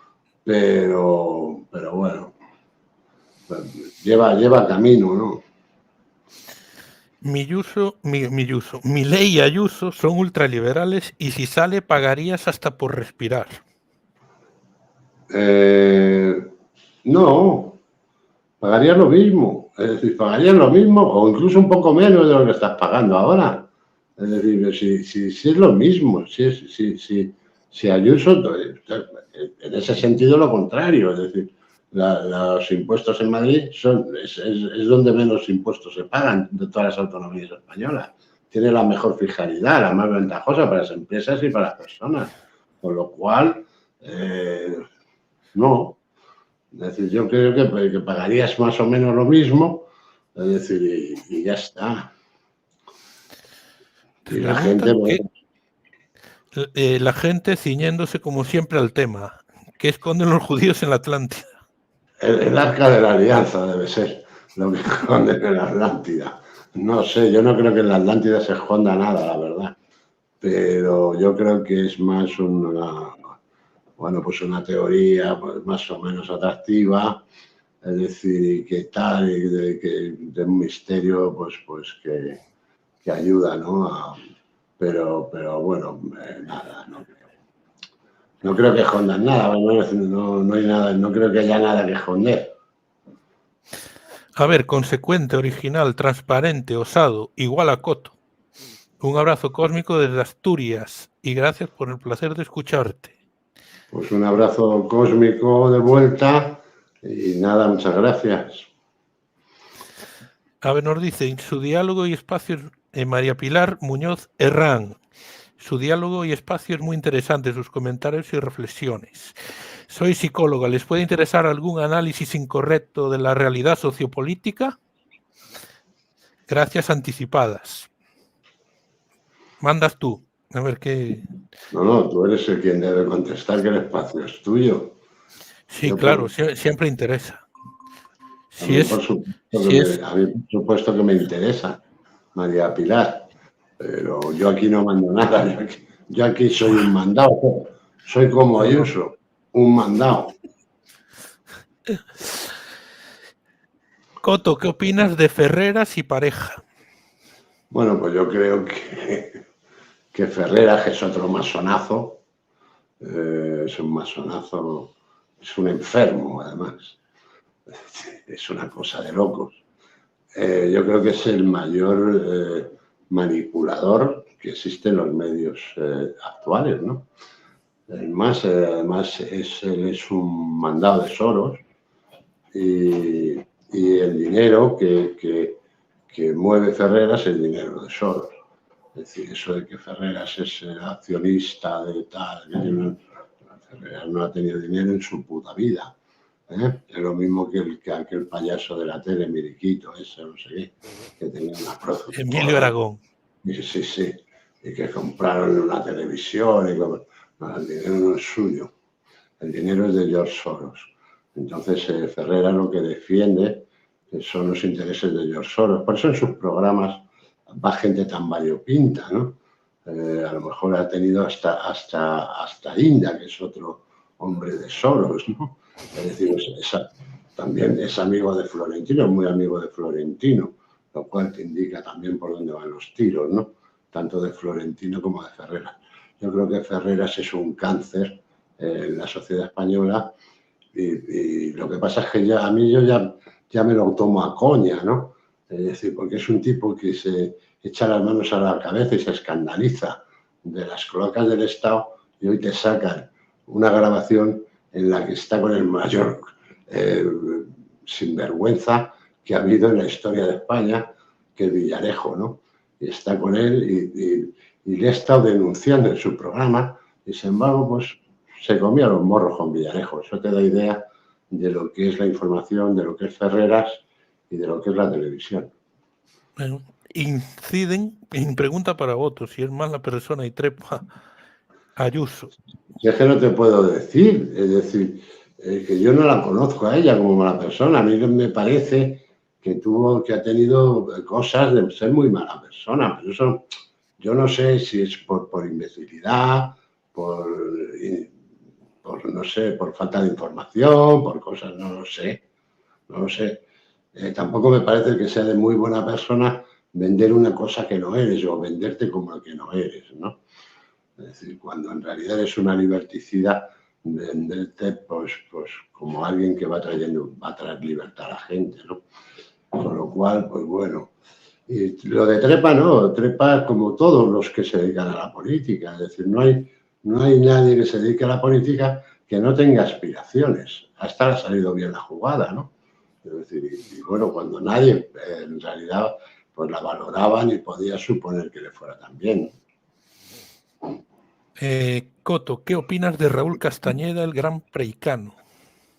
pero bueno, pues lleva camino, ¿no? Milei y Ayuso son ultraliberales y si sale pagarías hasta por respirar. No, pagarías lo mismo. Es decir, pagarías lo mismo o incluso un poco menos de lo que estás pagando ahora. Es decir, si es lo mismo, si Ayuso, en ese sentido lo contrario, es decir, los impuestos en Madrid es donde menos impuestos se pagan de todas las autonomías españolas. Tiene la mejor fiscalidad, la más ventajosa para las empresas y para las personas. Con lo cual, no. Es decir, yo creo que pagarías más o menos lo mismo, es decir, y ya está. Te Y la gente... la gente ciñéndose como siempre al tema. ¿Qué esconden los judíos en la Atlántida? El arca de la alianza debe ser lo que esconden en la Atlántida. No sé, yo no creo que en la Atlántida se esconda nada, la verdad. Pero yo creo que es más pues una teoría pues más o menos atractiva, es decir, que tal, de un misterio pues que ayuda, ¿no? Pero bueno, nada, no creo. No creo que escondan nada, no hay nada, no creo que haya nada que esconder. A ver, consecuente, original, transparente, osado, igual a Coto. Un abrazo cósmico desde Asturias y gracias por el placer de escucharte. Pues un abrazo cósmico de vuelta y nada, muchas gracias. A ver, nos dice, en su diálogo y espacios, María Pilar Muñoz Herrán. Su diálogo y espacio es muy interesante, sus comentarios y reflexiones. Soy psicóloga, ¿les puede interesar algún análisis incorrecto de la realidad sociopolítica? Gracias anticipadas. Mandas tú, a ver qué... No, tú eres el quien debe contestar que el espacio es tuyo. Sí, claro, siempre interesa. A mí, por supuesto que me interesa, María Pilar, pero yo aquí no mando nada, yo aquí soy un mandado, soy como Ayuso, un mandado. Coto, ¿qué opinas de Ferreras y pareja? Bueno, pues yo creo que Ferreras, que es otro masonazo, es un masonazo, es un enfermo además, es una cosa de locos. Yo creo que es el mayor manipulador que existe en los medios actuales, ¿no? Además, él es un mandado de Soros y el dinero que mueve Ferreras es el dinero de Soros. Es decir, eso de que Ferreras es accionista de tal, Ferreras no ha tenido dinero en su puta vida. Es lo mismo que aquel payaso de la tele, Miriquito, ese, no sé qué, que tenía una productora. Emilio Aragón. Sí, y que compraron una televisión. No, el dinero no es suyo, el dinero es de George Soros. Entonces, Ferreras lo que defiende son los intereses de George Soros. Por eso en sus programas va gente tan variopinta, ¿no? A lo mejor ha tenido hasta Inda, que es otro hombre de Soros, ¿no? Es decir, también es amigo de Florentino, es muy amigo de Florentino, lo cual te indica también por dónde van los tiros, ¿no? Tanto de Florentino como de Ferreras. Yo creo que Ferreras es un cáncer en la sociedad española y lo que pasa es que a mí yo ya me lo tomo a coña, ¿no? Es decir, porque es un tipo que se echa las manos a la cabeza y se escandaliza de las cloacas del Estado y hoy te sacan una grabación en la que está con el mayor sinvergüenza que ha habido en la historia de España, que es Villarejo, ¿no? Y está con él y le he estado denunciando en su programa y, sin embargo, pues se comía los morros con Villarejo. Eso te da idea de lo que es la información, de lo que es Ferreras y de lo que es la televisión. Bueno, inciden en pregunta para otros, si es mala persona y trepa Ayuso. Si es que no te puedo decir, es decir, que yo no la conozco a ella como mala persona. A mí me parece que ha tenido cosas de ser muy mala persona, pero eso yo no sé si es por imbecilidad, por no sé, por falta de información, por cosas, no lo sé. Tampoco me parece que sea de muy buena persona vender una cosa que no eres o venderte como el que no eres, ¿no? Es decir, cuando en realidad es una liberticida, venderte pues como alguien que va a traer libertad a la gente, ¿no? Con lo cual, pues bueno. Y lo de Trepa no, Trepa como todos los que se dedican a la política, es decir, no hay nadie que se dedique a la política que no tenga aspiraciones. Hasta le ha salido bien la jugada, ¿no? Es decir, y bueno, cuando nadie en realidad pues la valoraban y podía suponer que le fuera tan bien. Coto, ¿qué opinas de Raúl Castañeda, el gran preicano?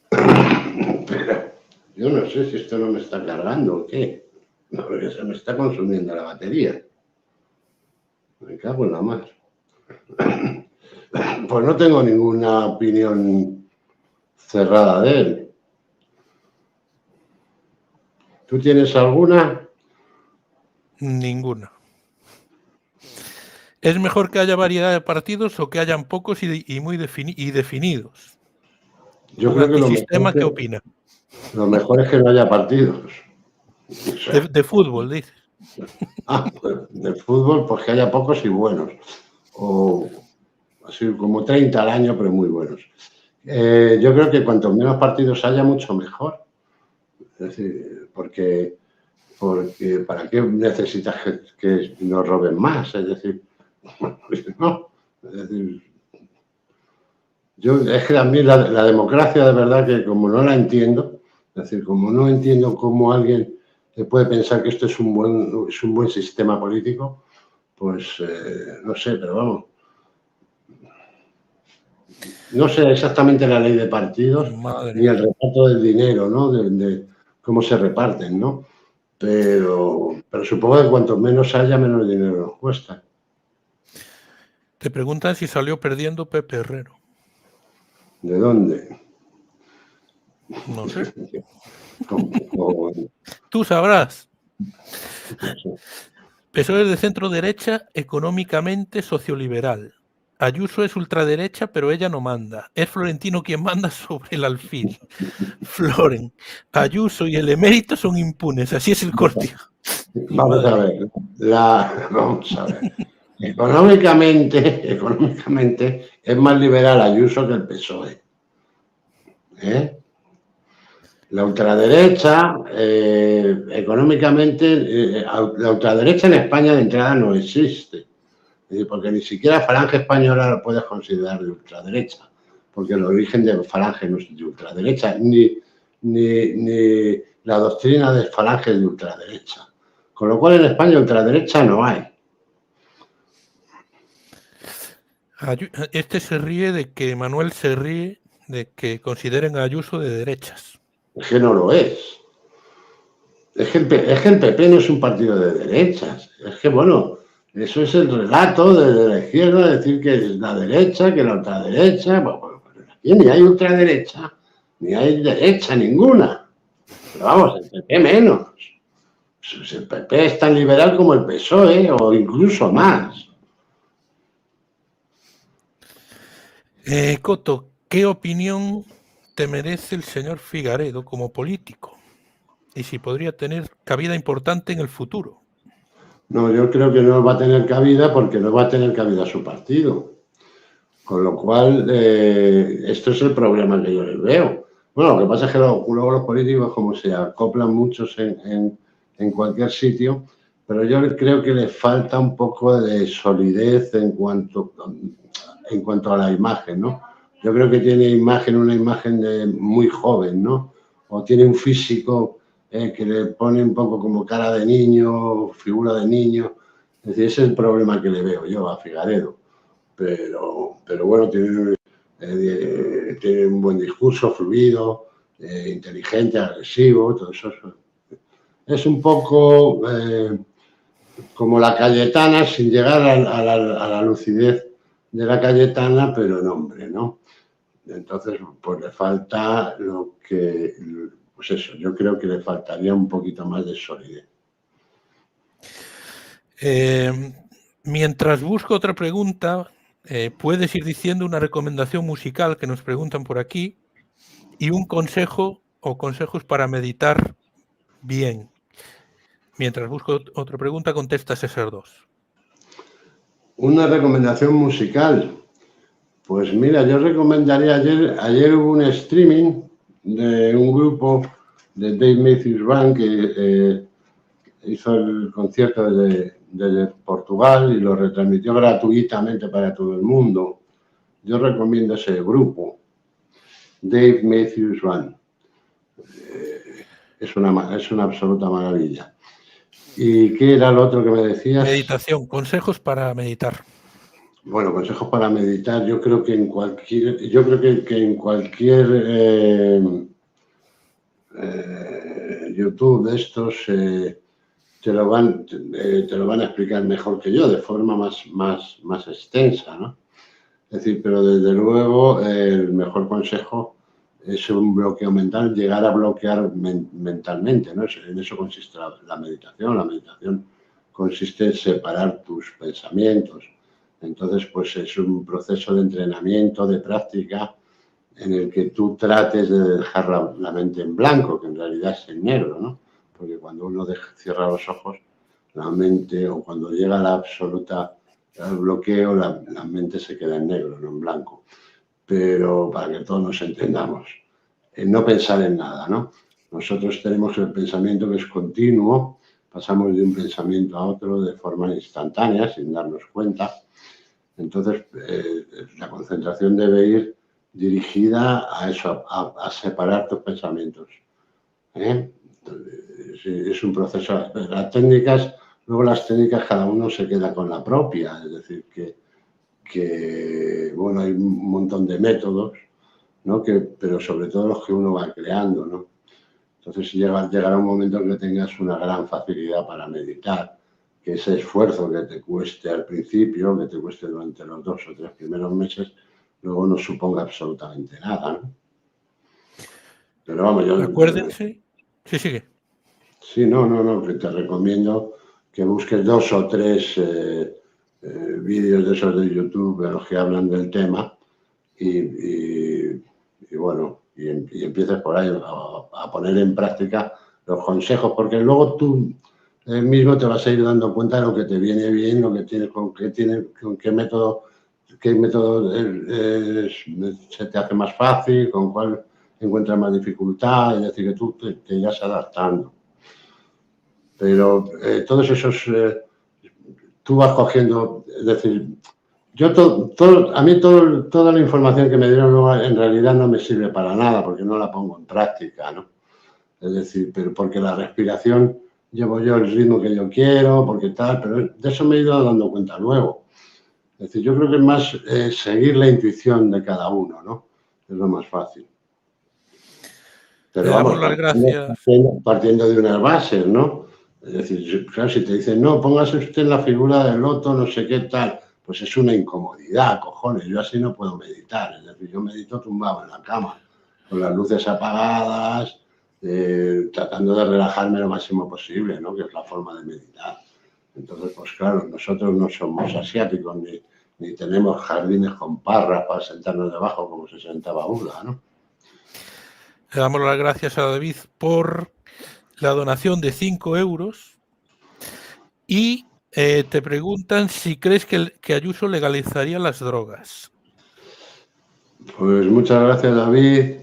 Pero yo no sé si esto no me está cargando o qué. No, porque se me está consumiendo la batería. Me cago en la mar. Pues no tengo ninguna opinión cerrada de él. ¿Tú tienes alguna? Ninguna. ¿Es mejor que haya variedad de partidos o que hayan pocos y muy definidos? Yo creo que ¿Qué opina? Lo mejor es que no haya partidos. O sea, de fútbol, dices. Pues de fútbol, pues que haya pocos y buenos. O así como 30 al año, pero muy buenos. Yo creo que cuanto menos partidos haya, mucho mejor. Es decir, porque ¿para qué necesitas que nos roben más? Es decir, no. Es decir, es que a mí la democracia, de verdad, que como no la entiendo, es decir, como no entiendo cómo alguien puede pensar que esto es un buen sistema político, pues no sé, pero vamos. No sé exactamente la ley de partidos ni el reparto del dinero, ¿no? De cómo se reparten, ¿no? Pero supongo que cuanto menos haya, menos dinero nos cuesta. Te preguntan si salió perdiendo Pepe Herrero. ¿De dónde? No sé. Tú sabrás. PSOE es de centro derecha, económicamente socioliberal. Ayuso es ultraderecha, pero ella no manda. Es Florentino quien manda sobre el alfil. Floren, Ayuso y el emérito son impunes. Así es el cortijo. Vamos a ver. Económicamente es más liberal Ayuso que el PSOE. La ultraderecha, económicamente, la ultraderecha en España de entrada no existe. Porque ni siquiera Falange Española lo puedes considerar de ultraderecha, porque el origen de Falange no es de ultraderecha, ni la doctrina de Falange es de ultraderecha. Con lo cual en España ultraderecha no hay. Este se ríe de que Manuel se ríe de que consideren a Ayuso de derechas. Es que no lo es. Es que el PP no es un partido de derechas. Es que, bueno, eso es el relato de la izquierda, decir que es la derecha, que la ultraderecha. Bueno, aquí ni hay ultraderecha, ni hay derecha ninguna. Pero vamos, el PP menos. El PP es tan liberal como el PSOE, o incluso más. Coto, ¿qué opinión te merece el señor Figaredo como político? Y si podría tener cabida importante en el futuro. No, yo creo que no va a tener cabida porque no va a tener cabida su partido. Con lo cual, esto es el problema que yo les veo. Bueno, lo que pasa es que luego los políticos, como se acoplan muchos en cualquier sitio, pero yo creo que les falta un poco de solidez en cuanto a la imagen, ¿no? Yo creo que tiene una imagen de muy joven, ¿no? O tiene un físico que le pone un poco como cara de niño, figura de niño, Es decir, ese es el problema que le veo yo a Figaredo. Pero bueno, tiene un buen discurso, fluido, inteligente, agresivo, todo eso. Es un poco como la Cayetana, sin llegar a la lucidez de la Cayetana, pero en hombre, ¿no? Entonces, pues le falta pues eso, yo creo que le faltaría un poquito más de solidez. Mientras busco otra pregunta, puedes ir diciendo una recomendación musical que nos preguntan por aquí y un consejo o consejos para meditar bien. Mientras busco otra pregunta, contestas esas dos. Una recomendación musical. Pues mira, yo recomendaría, ayer hubo un streaming de un grupo de Dave Matthews Band que hizo el concierto desde Portugal y lo retransmitió gratuitamente para todo el mundo. Yo recomiendo ese grupo, Dave Matthews Band. Es una absoluta maravilla. ¿Y qué era lo otro que me decías? Meditación, consejos para meditar. Bueno, consejos para meditar. Yo creo que en cualquier, YouTube de estos te lo van a explicar mejor que yo, de forma más extensa, ¿no? Es decir, pero desde luego el mejor consejo es un bloqueo mental, llegar a bloquear mentalmente, ¿no? En eso consiste la meditación. La meditación consiste en separar tus pensamientos. Entonces, pues es un proceso de entrenamiento, de práctica, en el que tú trates de dejar la mente en blanco, que en realidad es en negro, ¿no? Porque cuando uno cierra los ojos, la mente, o cuando llega a la absoluta al bloqueo, la mente se queda en negro, no en blanco. Pero para que todos nos entendamos, no pensar en nada, ¿no? Nosotros tenemos el pensamiento que es continuo, pasamos de un pensamiento a otro de forma instantánea, sin darnos cuenta. Entonces, la concentración debe ir dirigida a eso, a separar tus pensamientos. Es un proceso. Las técnicas, luego las técnicas cada uno se queda con la propia, es decir, que bueno, hay un montón de métodos, ¿no? Pero sobre todo los que uno va creando, ¿no? Entonces llegará un momento en que tengas una gran facilidad para meditar, que ese esfuerzo que te cueste al principio, que te cueste durante los 2 o 3 primeros meses, luego no suponga absolutamente nada, ¿no? Pero vamos, yo... Acuérdense. Sí, sigue. Sí, no, que te recomiendo que busques 2 o 3 vídeos de esos de YouTube de los que hablan del tema y bueno, y empieces por ahí a poner en práctica los consejos, porque luego tú mismo te vas a ir dando cuenta de lo que te viene bien, lo que tienes, con qué método se te hace más fácil, con cuál encuentras más dificultad, es decir, que tú te irás adaptando. Pero todos esos, tú vas cogiendo, es decir, yo a mí toda la información que me dieron en realidad no me sirve para nada porque no la pongo en práctica, ¿no? Es decir, pero porque la respiración llevo yo el ritmo que yo quiero, porque tal, pero de eso me he ido dando cuenta luego. Es decir, yo creo que es más seguir la intuición de cada uno, ¿no? Es lo más fácil. Pero vamos, las gracias. partiendo de unas bases, ¿no? Es decir, claro, si te dicen, no, póngase usted en la figura del loto, no sé qué tal, pues es una incomodidad, cojones, yo así no puedo meditar. Es decir, yo medito tumbado en la cama, con las luces apagadas, tratando de relajarme lo máximo posible, ¿no? Que es la forma de meditar. Entonces, pues claro, nosotros no somos asiáticos ni tenemos jardines con parras para sentarnos debajo como se sentaba Buda, ¿no? Le damos las gracias a David por la donación de 5 euros y te preguntan si crees que Ayuso legalizaría las drogas. Pues muchas gracias, David.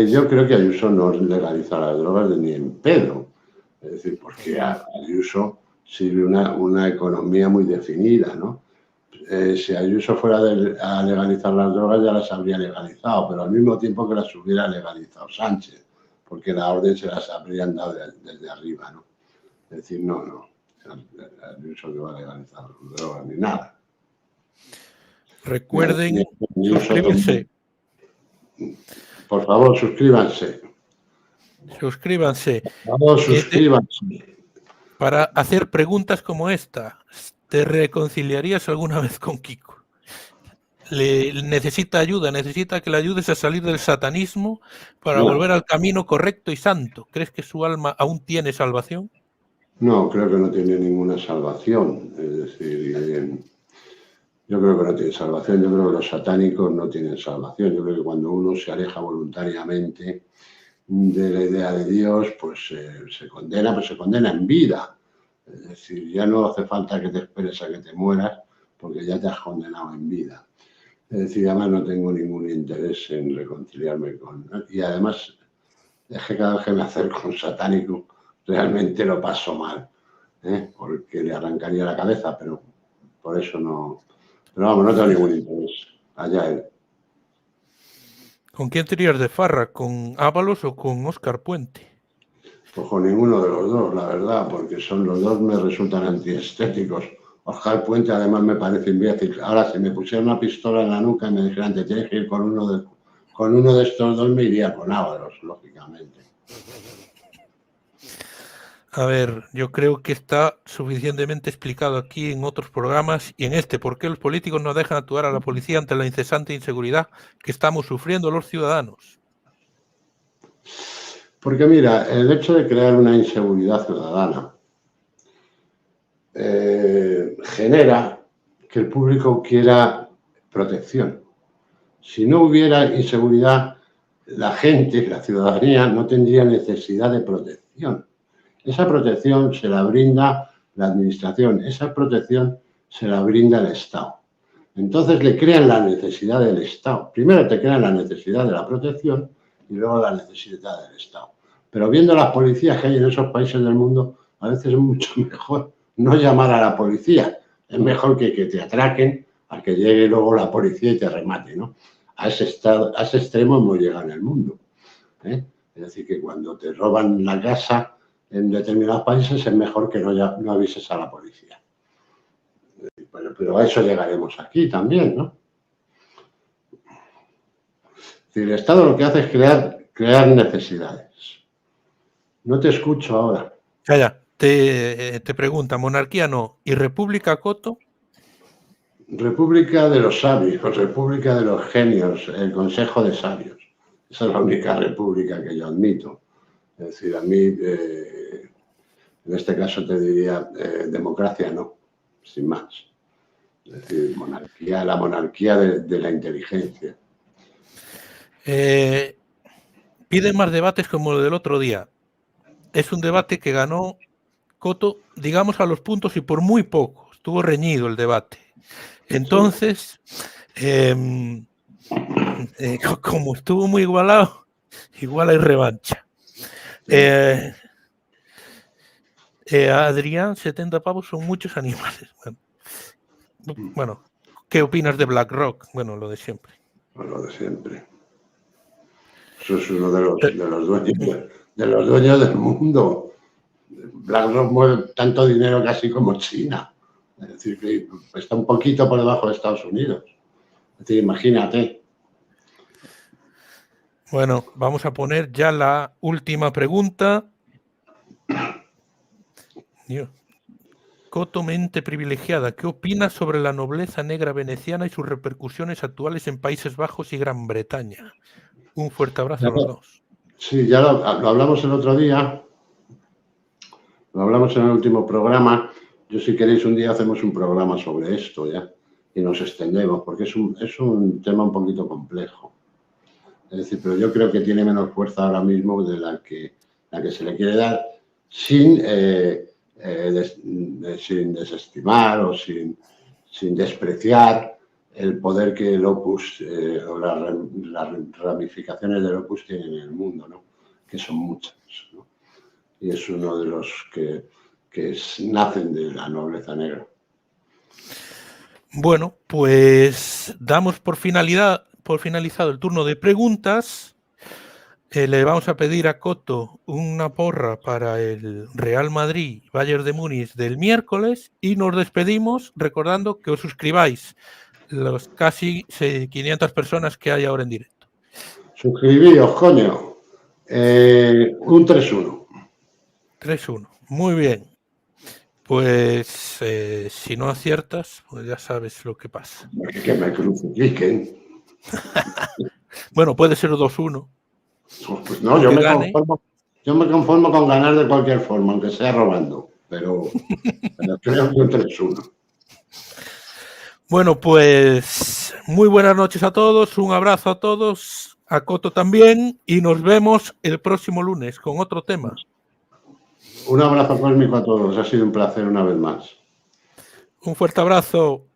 Yo creo que Ayuso no legaliza las drogas ni en pedo. Es decir, porque Ayuso sirve una economía muy definida, ¿no? Si Ayuso fuera a legalizar las drogas ya las habría legalizado, pero al mismo tiempo que las hubiera legalizado Sánchez, porque la orden se las habrían dado desde arriba, ¿no? Es decir, no. el uso que va a legalizar drogas ni nada. Recuerden suscribirse. Por favor, suscríbanse. Suscríbanse. Por favor, suscríbanse. Para hacer preguntas como esta, ¿te reconciliarías alguna vez con Kiko? Necesita ayuda, necesita que le ayudes a salir del satanismo para volver al camino correcto y santo. ¿Crees que su alma aún tiene salvación? No, creo que no tiene ninguna salvación. Es decir, yo creo que no tiene salvación. Yo creo que los satánicos no tienen salvación. Yo creo que cuando uno se aleja voluntariamente de la idea de Dios, pues se condena en vida. Es decir, ya no hace falta que te esperes a que te mueras, porque ya te has condenado en vida. Es decir, además no tengo ningún interés en reconciliarme con... Y además, es que cada vez que me acerco a un satánico, realmente lo paso mal, porque le arrancaría la cabeza, pero por eso no... Pero vamos, no tengo ningún interés. Allá él. ¿Con quién te irías de farra? ¿Con Ábalos o con Óscar Puente? Pues con ninguno de los dos, la verdad, porque los dos me resultan antiestéticos. Óscar Puente además me parece imbécil. Ahora, si me pusiera una pistola en la nuca y me dijeran te tienes que ir con uno de estos dos, me iría con Ábalos, lógicamente. A ver, yo creo que está suficientemente explicado aquí en otros programas y en este, ¿por qué los políticos no dejan actuar a la policía ante la incesante inseguridad que estamos sufriendo los ciudadanos? Porque mira, el hecho de crear una inseguridad ciudadana genera que el público quiera protección. Si no hubiera inseguridad, la gente, la ciudadanía, no tendría necesidad de protección. Esa protección se la brinda la administración, esa protección se la brinda el Estado. Entonces le crean la necesidad del Estado. Primero te crean la necesidad de la protección y luego la necesidad del Estado. Pero viendo las policías que hay en esos países del mundo, a veces es mucho mejor no llamar a la policía. Es mejor que te atraquen a que llegue luego la policía y te remate, ¿no? A ese extremo hemos llegado en el mundo. Es decir, que cuando te roban la casa en determinados países es mejor que no avises a la policía. Pero a eso llegaremos aquí también, ¿no? Es decir, el Estado lo que hace es crear necesidades. No te escucho ahora. Calla, te pregunta, monarquía no, ¿y república, Coto? República de los sabios, república de los genios, el consejo de sabios. Esa es la única república que yo admito. Es decir, a mí, en este caso te diría, democracia no, sin más. Es decir, monarquía, la monarquía de la inteligencia. Piden más debates como el del otro día. Es un debate que ganó Coto, digamos, a los puntos y por muy poco. Estuvo reñido el debate. Entonces, como estuvo muy igualado, igual hay revancha. Adrián, 70 pavos son muchos animales. Bueno, ¿qué opinas de BlackRock? Bueno, lo de siempre. Pues lo de siempre. Eso es uno de los dueños del mundo. BlackRock mueve tanto dinero casi como China. Es decir, que está un poquito por debajo de Estados Unidos. Es decir, imagínate. Bueno, vamos a poner ya la última pregunta. Dios. Coto, mente privilegiada, ¿qué opinas sobre la nobleza negra veneciana y sus repercusiones actuales en Países Bajos y Gran Bretaña? Un fuerte abrazo a los dos. Sí, ya lo hablamos el otro día. Lo hablamos en el último programa. Yo, si queréis, un día hacemos un programa sobre esto ya y nos extendemos, porque es un tema un poquito complejo. Es decir, pero yo creo que tiene menos fuerza ahora mismo de la que se le quiere dar sin desestimar o sin despreciar el poder que el Opus o las ramificaciones del Opus tienen en el mundo, ¿no? Que son muchas, ¿no? Y es uno de los que nacen de la nobleza negra. Bueno, pues damos por finalizado el turno de preguntas. Le vamos a pedir a Coto una porra para el Real Madrid Bayern de Múnich del miércoles y nos despedimos recordando que os suscribáis, los casi 500 personas que hay ahora en directo. Suscribíos, coño. Un 3-1. 3-1. Muy bien. Pues si no aciertas, pues ya sabes lo que pasa. Que me crucifiquen. Bueno, puede ser 2-1. Pues no, yo me conformo con ganar de cualquier forma, aunque sea robando. Pero creo que un 3-1. Bueno, pues muy buenas noches a todos, un abrazo a todos, a Coto también, y nos vemos el próximo lunes con otro tema. Un abrazo cósmico a todos, ha sido un placer una vez más. Un fuerte abrazo.